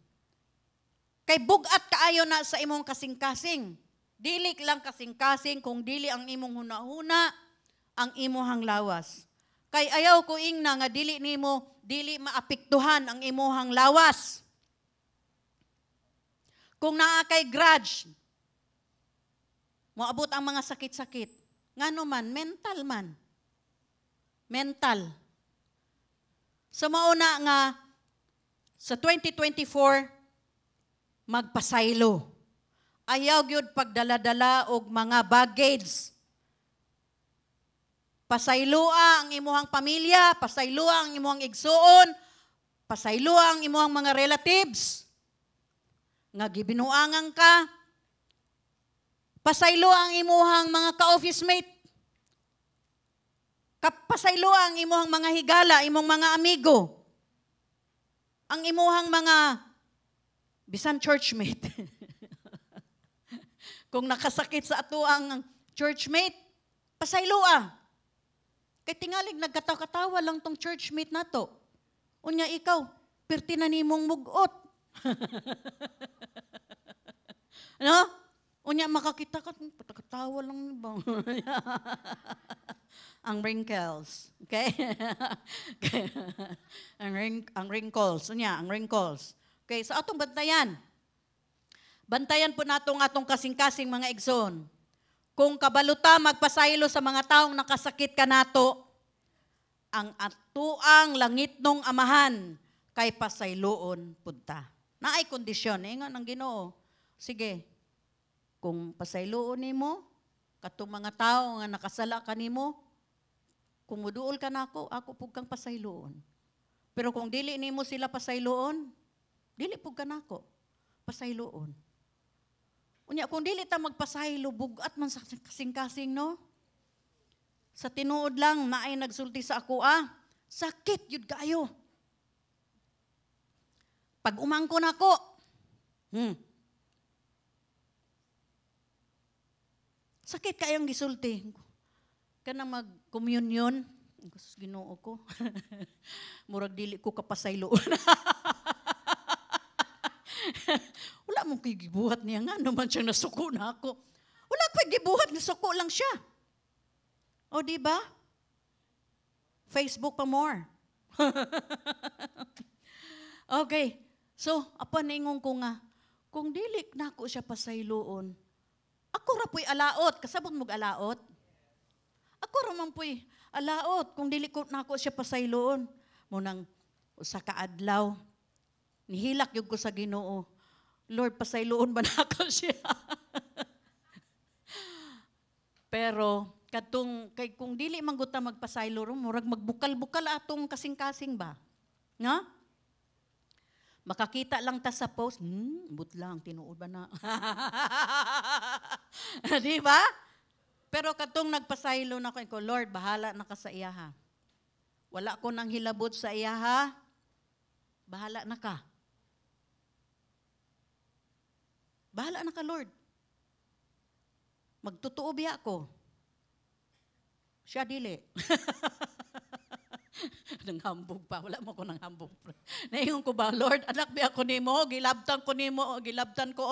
Kay bugat kaayo na sa imong kasing-kasing. Dili lang kasing-kasing, kung dili ang imong hunahuna, ang imuhang lawas. Kay ayaw ko ingna nga dili maapektuhan ang imuhang lawas. Kung naa kay grudge, moabot ang mga sakit-sakit. Ngano man, mental man. Mental. So mauna nga, sa 2024, magpasaylo. Ayaw gyud pagdala-dala og mga baggage. Pasaylua ang imuhang pamilya, pasaylua ang imuhang igsuon, Pasaylo ang imuhang mga relatives. Nga gibinuangan ka. Pasaylo ang imuhang mga ka-office mate. Pasaylo ang imuhang mga higala, imong mga amigo. Ang imuhang mga bisan churchmate. Kung nakasakit sa ato ang churchmate, pasaylo Kay tingalig nagkatawa lang tong churchmate nato. Unya ikaw, perti na nimong mugot. Ano? Unya makakita ka, patakatawa lang ni ba? Ang wrinkles. Okay? ang wrinkles. Unya, ang wrinkles. Okay, so atong bantayan. Bantayan po natong atong kasing-kasing mga igsoon. Kung kabaluta magpasaylo sa mga taong nakasakit ka nato, ang atuang langit nung amahan kay pasayloon punta. Naay kondisyon, ingon ang Ginoo. Sige, kung pasayloon nimo, katong mga tao nga nakasala kanimo, kung muduol ka nako, ako pug kang pasayloon. Pero kung dili nimo sila pasayloon, dili pug ka nako, pasayloon. Unya, kung dili ta magpasaylo, bugat man sa kasing-kasing, no? Sa tinuod lang, naay nagsulti sa ako, sakit yun kayo. Pag umangkon ako, sakit kayong gisulti. Kanang mag-communion, Ginoo ko. Murag dili ko kapasayloon. Wala mong gibuhat niya nga, naman siyang nasuko na ako. Wala ko gibuhat, nasuko lang siya. O, di ba? Facebook pa more. Okay. So, apan ingon ko nga, kung dili na ako siya pasayloon, ako ra po'y alaot. Kasabot mong alaot? Ako ra man po'y alaot. Kung dili ko na ako siya pasayloon. Munang usa ka adlaw, nihilak yung ko sa Ginoo. Lord, pasayloon ba na ako siya? Pero, kung dili man guta magpasaylo ron, murag magbukal-bukal atong kasing-kasing ba? No? Makakita lang ta sa post, butlang, tinuod ba na? Di ba? Pero katong nagpasaylo na ko, Lord, bahala na ka sa iyaha. Wala ko nang hilabot sa iyaha, bahala na ka. Bahala na ka, Lord. Magtutuo biya ko. Siya dili. Nanghambog pa. Wala mo ko nanghambog. Naingon ko ba, Lord, anak biya ko nimo, gilabtan ko nimo, gilabtan ko,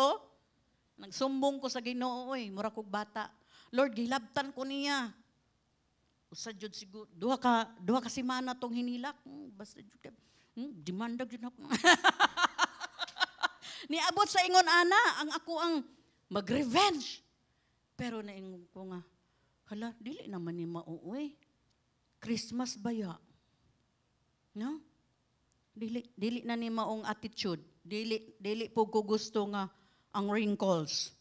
Nagsumbong ko sa Ginoo, mura kog bata. Lord, gilabtan ko niya. Usa jud siguro, duha ka semana tong hinilak. Basta jud ka. Demandag jud ako. Niabot sa ingon ana, ang ako ang mag-revenge. Pero naingon ko nga, hala, dili naman ni mauoy. Christmas baya. No? Dili na ni maong attitude. Dili po ko gusto nga ang wrinkles.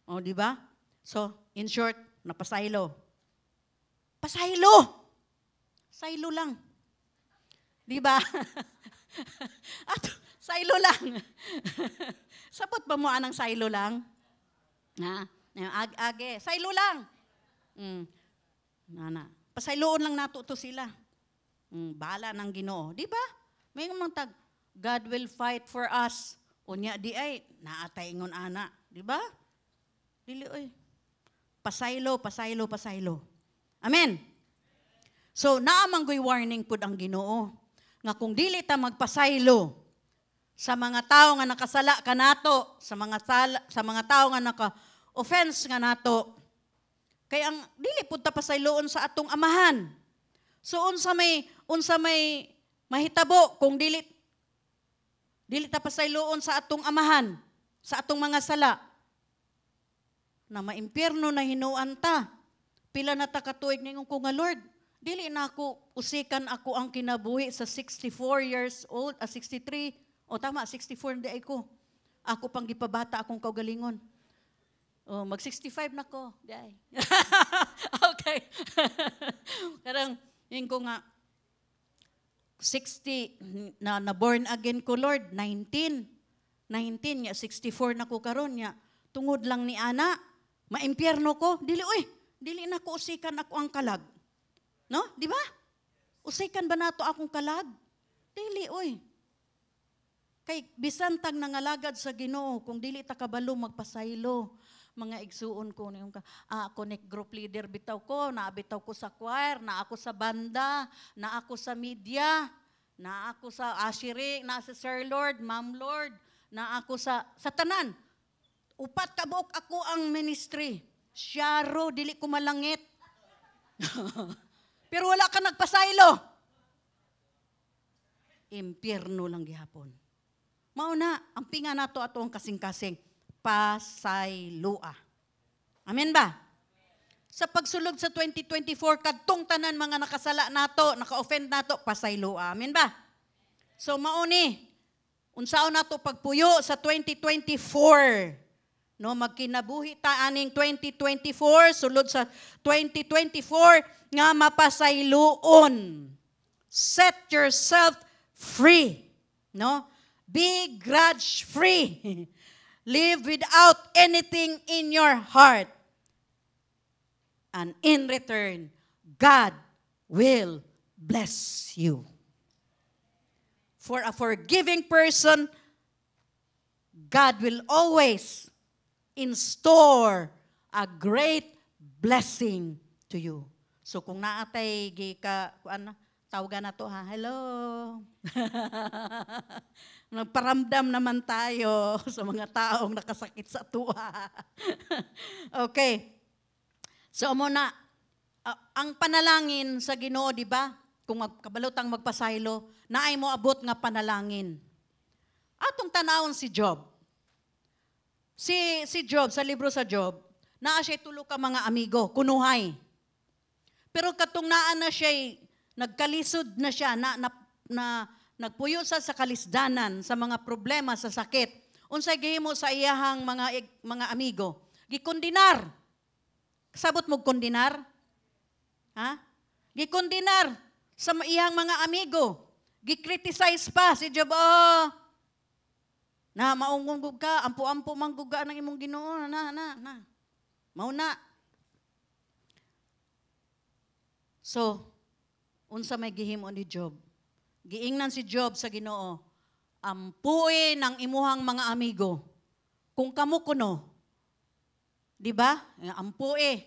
O, di ba? So, in short, napasaylo. Pasaylo! Saylo lang. Di ba? At saylo lang. Sapot ba mo anang saylo lang? Na, age, saylo lang. Pasayloon lang nato to sila. Bala ng Ginoo. Di ba? May mga God will fight for us. Unya di ay, naatay ngon ana. Di ba? Dili oy. Pasaylo, pasaylo, pasaylo. Amen. So, naamang go'y warning pud ang Ginoo. Nga kung dili ta magpasaylo sa mga tao nga nakasala kanato, sa mga tao nga naka-offense nga nato, kay ang dili pud ta pasayloon sa atong amahan. So unsa may mahitabo kung dili ta pasayloon sa atong amahan, sa atong mga sala, na maimpyerno na hinuan ta. Pila na ta katuig ningon ko nga, Lord, dili na ako usikan ako ang kinabuhi sa 64 years old, 63, o tama, 64 di ay ko. Ako pang gipabata akong kaugalingon. Oh, mag-65 na ko. Di ay. Okay. Karang, yun ko nga, 60 na born again ko, Lord, 19 nya 64 na ko karon nya. Tungod lang ni ana, maimpyerno ko, dili na ko usikan ako ang kalag. No? Di ba? Usikan ba nato akong kalag? Dili, Kay bisan tag nangalagad sa Ginoo, kung dili ta kabalo magpasaylo, mga igsuon ko niyong connect group leader bitaw ko, naabitaw ko sa choir, na ako sa banda, na ako sa media, na ako sa ashiri, na sa Sir Lord, Ma'am Lord, na ako sa tanan. Upat kabuok ako ang ministry. Syaro, dili ko malangit. Pero wala ka nagpasaylo. Impyerno lang gihapon. Mauna, ang pinga nato ato ang kasing-kasing, pasayloa. Amen ba? Sa pagsulod sa 2024, kadtong tanan mga nakasala nato, naka-offend nato, pasayloa. Amen ba? So mauni, unsaon nato pagpuyo sa 2024. No, magkinabuhi ta aning 2024, sulod sa 2024 nga mapasayloon. Set yourself free. No? Be grudge-free. Live without anything in your heart. And in return, God will bless you. For a forgiving person, God will always install a great blessing to you. So kung naatay tawagan na to ha, hello. Nagparamdam naman tayo sa mga taong nakasakit sa tuwa. Okay. So muna, ang panalangin sa Ginoo, di ba? Kung kabalutang magpasaylo, naay mo abot nga panalangin. Atong tanawon si Job. Si Job, sa libro sa Job, naa siya tulo ka mga amigo, kunuhay. Pero katong naa na siya, nagkalisod na siya, nagpuyo sa kalisdanan, sa mga problema, sa sakit. Unsay gihimo sa iyahang mga amigo? Gikondinar. Sabot mo kondinar? Ha? Gikondinar sa iyang mga amigo. Gikriticize pa si Job, na maunggong ka, ampo-ampo mangguga ng imong Ginoo, mauna. So, unsa may gihimo ni Job? Giingnan si Job sa Ginoo, ampuin ang imuhang mga amigo. Kung kamo kuno, di ba? Ampui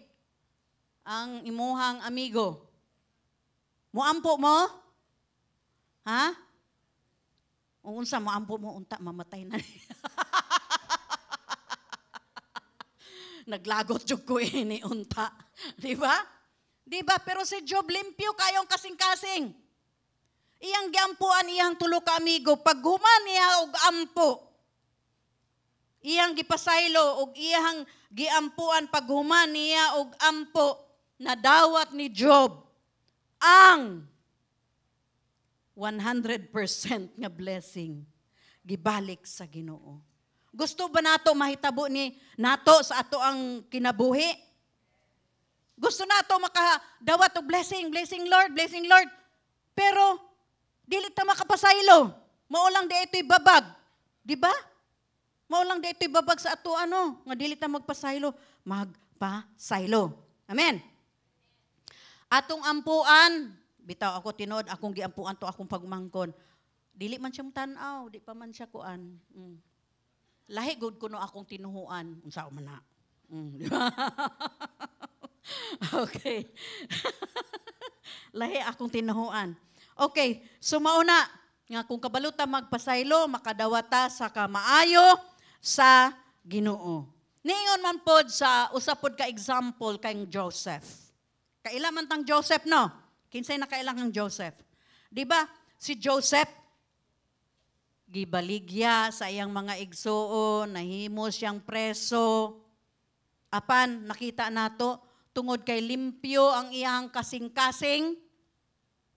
ang imuhang amigo. Muampo mo? Ha? Unsa muampo mo unta mamatay na. Naglagot jud ko ini unta, di ba? Di ba? Pero si Job limpyo kayong kasing-kasing. Iyang giampuan iyang tulo ka amigo, pag human niya og ampo. Iyang gipasaylo og iyang giampuan pag human niya og ampo, nadawat ni Job ang 100% nga blessing gibalik sa Ginoo. Gusto ba nato mahitabo ni nato sa ato ang kinabuhi? Gusto nato makadawat og blessing, blessing Lord. Pero dili ta makapasaylo. Mao lang di ito'y babag. Di ba? Mao lang di ito'y babag sa ato nga dili ta magpasaylo, magpasaylo. Amen. Atong ampuan, bitaw ako tinod, akong giampuan to akong pagmangkon. Dili man siyang tan-aw, di pa man siya kuan. Lahi gud kuno akong tinuhuan, unsa man na. Di ba? Okay. Lahi akong tinuhuan. Okay, so mauna nga kung kabaluta magpasaylo, makadawata sa kamaayo sa Ginoo. Niingon man pod sa usapod ka example kay Joseph. Kaila man tang Joseph, no? Kinsay na kailangang Joseph? Di ba? Si Joseph, gibaligya sa iyang mga igsuon, nahimo siyang preso. Apan, nakita nato, tungod kay limpyo ang iyang kasing-kasing,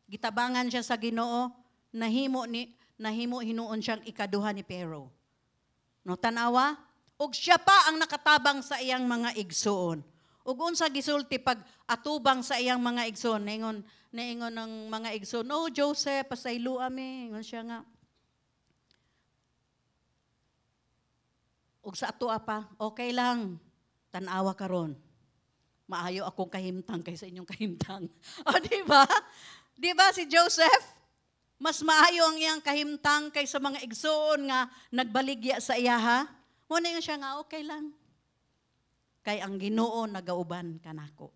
gitabangan siya sa Ginoo, nahimo hinuon siyang ikaduha ni Pharaoh. No, tanawa? Og siya pa ang nakatabang sa iyang mga igsuon. ug unsa gisulti pag atubang sa iyang mga igsoon, naingon ng mga igsoon, "Oh, Joseph, pasaylo ami." Ingon siya nga. Ug sa ato pa, okay lang. Tan-awa karon. Maayo akong kahimtang kaysa inyong kahimtang. O, di ba? Di ba si Joseph? Mas maayo ang iyang kahimtang kaysa mga igsoon nga nagbaligya sa iya, ha? Muna yun siya nga, okay lang. Kay ang Ginoo nagauban kanako.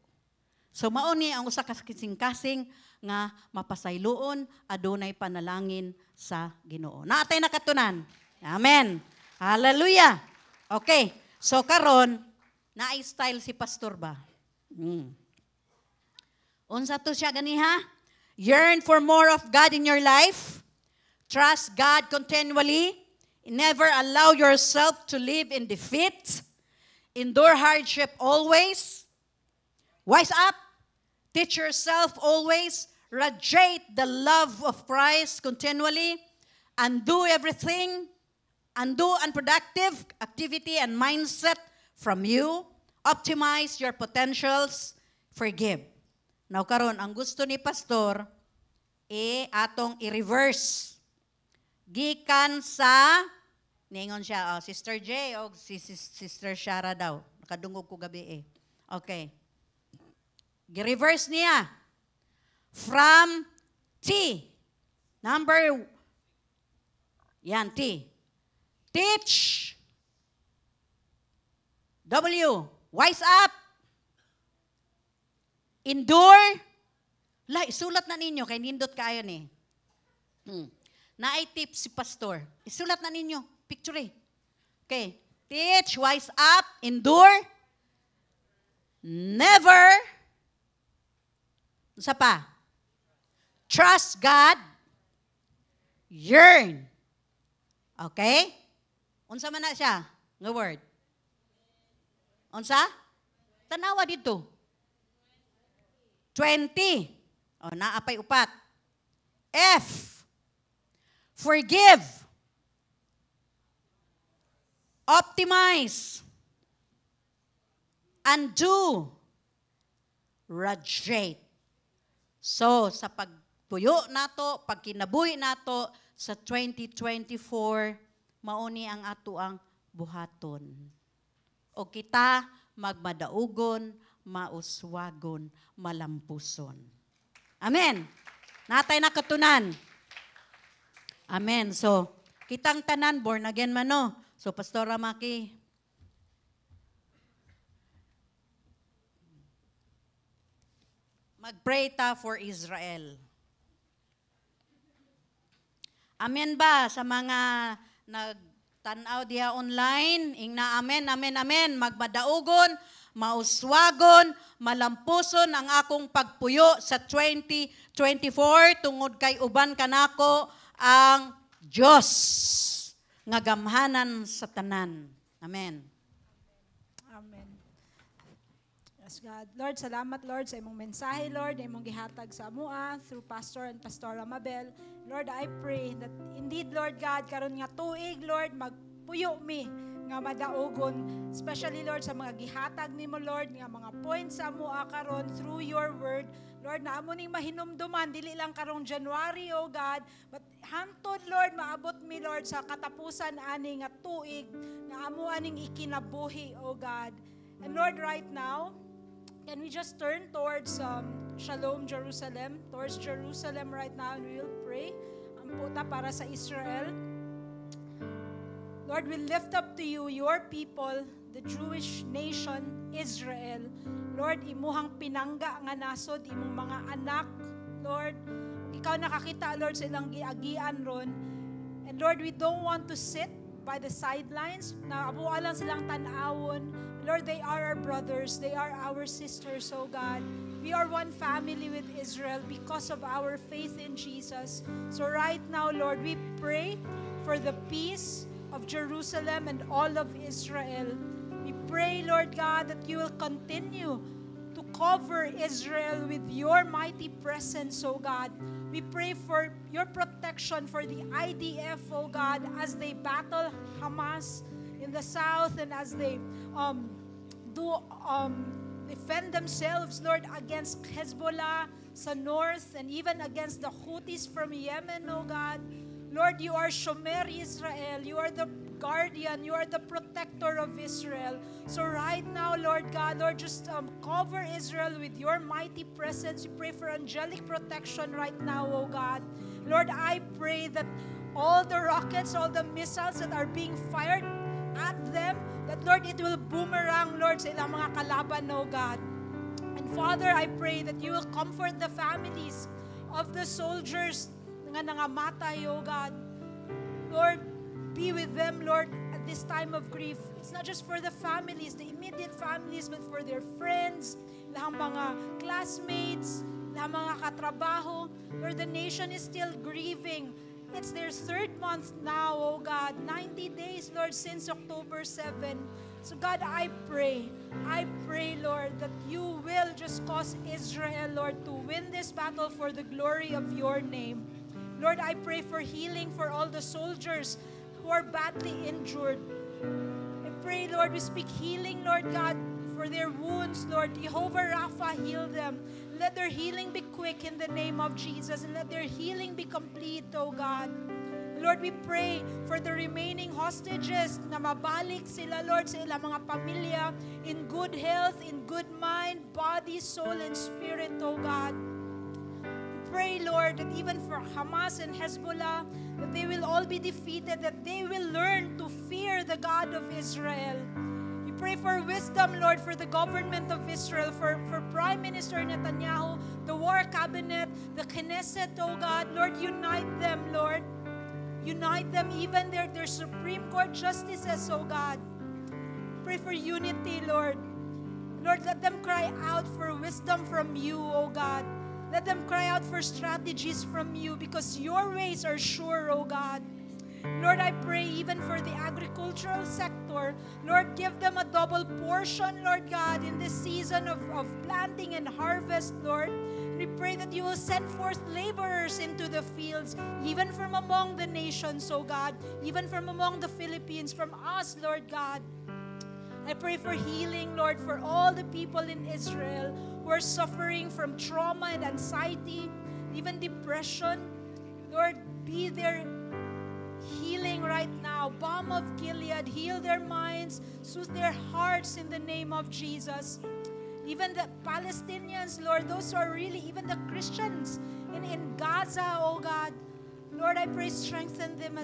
So mauni ang usa ka kasing-kasing nga mapasayloon adunay panalangin sa Ginoo. Naatay nakatunan. Amen. Hallelujah. Okay. So karon naay style si pastor ba? Unsa to siya ganiha? Yearn for more of God in your life. Trust God continually. Never allow yourself to live in defeat. Endure hardship always. Wise up. Teach yourself always. Radiate the love of Christ continually. Undo everything. Undo unproductive activity and mindset from you. Optimize your potentials. Forgive. Now karon ang gusto ni pastor atong i-reverse. Gikan sa ningon siya, Sister J o Sister Shara daw. Nakadungog ko gabi Okay. Gi-reverse niya. From T. T. Teach. W. Wise up. Endure. Isulat na ninyo, kay nindot kaayo ni. Naay tip si pastor. Isulat na ninyo. Picture Okay. Teach, wise up, endure. Never. Isa pa. Trust God. Yearn. Okay? Unsa man na siya? Nga word. Unsa? Tanawa dito. 20. Naapay upat. F. Forgive. Optimize. Undo. Radiate. So, sa pagpuyo nato, pagkinabuhi nato sa 2024, mauni ang ato ang buhaton. O kita magmadaugon, mauswagon, malampuson. Amen. Natay nakatunan. Amen. So, kitang tanan, born again man no. So, Pastor Ramaki, mag-pray ta for Israel. Amen ba sa mga nagtanaw diha online? Ingna amen, amen, amen. Magmadaugon, mauswagon, malampuson ang akong pagpuyo sa 2024 tungod kay uban kanako ang Dios nga gamhanan sa tanan. Amen. Amen. Yes, God. Lord, salamat, Lord, sa imong mensahe, Lord, na imong gihatag sa amua through Pastor and Pastora Mabel. Lord, I pray that indeed, Lord God, karon nga tuig, Lord, magpuyo mi nga madaogon, especially, Lord, sa mga gihatag nimo, Lord, nga mga points sa amua karon through your word. Lord, na amo ning mahinumduman, dili lang karong January, oh God, but hantod, Lord, maabot mi, Lord, sa katapusan ani nga tuig, nga amo aning ikinabuhi, oh God. And Lord, right now, can we just turn towards Shalom Jerusalem, towards Jerusalem right now, and we'll pray. Amputa para sa Israel. Lord, we lift up to you your people, the Jewish nation, Israel. Lord, imuhang pinangga nga nasod, imong mga anak, Lord. Ikaw nakakita, Lord, sa ilang giagian ron. And Lord, we don't want to sit by the sidelines. Naabuha lang silang tanawon. Lord, they are our brothers. They are our sisters, oh God. We are one family with Israel because of our faith in Jesus. So right now, Lord, we pray for the peace of Jerusalem and all of Israel. We pray, Lord God, that you will continue to cover Israel with your mighty presence, oh God. We pray for your protection for the IDF, oh God, as they battle Hamas in the south and as they defend themselves, Lord, against Hezbollah sa north and even against the Houthis from Yemen, oh God. Lord, you are Shomer Israel. You are the guardian. You are the protector of Israel. So right now, Lord God, Lord, just cover Israel with your mighty presence. We pray for angelic protection right now, oh God. Lord, I pray that all the rockets, all the missiles that are being fired at them, that Lord, it will boomerang, Lord, sa ilang mga kalaban, oh God. And Father, I pray that you will comfort the families of the soldiers nga nangamatay, oh God. Lord, be with them, Lord, at this time of grief. It's not just for the families, the immediate families, but for their friends, lahang mga classmates, lahang mga katrabaho. Lord, the nation is still grieving. It's their third month now, oh God. 90 days, Lord, since October 7. So God, I pray, Lord, that you will just cause Israel, Lord, to win this battle for the glory of your name. Lord, I pray for healing for all the soldiers who are badly injured. I pray, Lord, we speak healing, Lord God, for their wounds, Lord. Jehovah Rapha, heal them. Let their healing be quick in the name of Jesus, and let their healing be complete, oh God. Lord, we pray for the remaining hostages na mabalik sila, Lord, sa ilang mga pamilya in good health, in good mind, body, soul, and spirit, oh God. Pray, Lord, that even for Hamas and Hezbollah, that they will all be defeated, that they will learn to fear the God of Israel. We pray for wisdom, Lord, for the government of Israel, for Prime Minister Netanyahu, the war cabinet, the Knesset, oh God. Lord, unite them, Lord. Unite them, even their Supreme Court justices, oh God. Pray for unity, Lord. Lord, let them cry out for wisdom from you, oh God. Let them cry out for strategies from you because your ways are sure, oh God. Lord, I pray even for the agricultural sector. Lord, give them a double portion, Lord God, in this season of planting and harvest, Lord. We pray that you will send forth laborers into the fields, even from among the nations, oh God, even from among the Philippines, from us, Lord God. I pray for healing, Lord, for all the people in Israel who are suffering from trauma and anxiety, even depression. Lord, be their healing right now. Balm of Gilead, heal their minds, soothe their hearts in the name of Jesus. Even the Palestinians, Lord, those who are really, even the Christians in Gaza, oh God. Lord, I pray strengthen them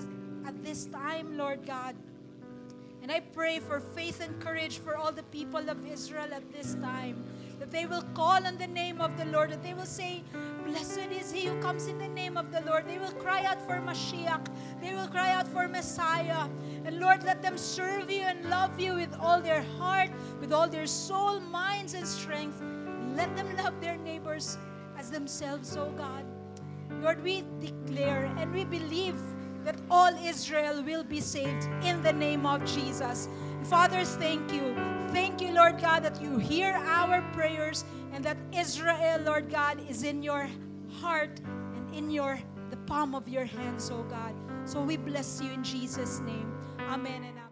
at this time, Lord God. And I pray for faith and courage for all the people of Israel at this time. That they will call on the name of the Lord. That they will say, blessed is he who comes in the name of the Lord. They will cry out for Mashiach. They will cry out for Messiah. And Lord, let them serve you and love you with all their heart, with all their soul, minds, and strength. Let them love their neighbors as themselves, oh God. Lord, we declare and we believe that all Israel will be saved in the name of Jesus. Father, thank you. Thank you, Lord God, that you hear our prayers and that Israel, Lord God, is in your heart and in the palm of your hands, oh God. So we bless you in Jesus' name. Amen and amen.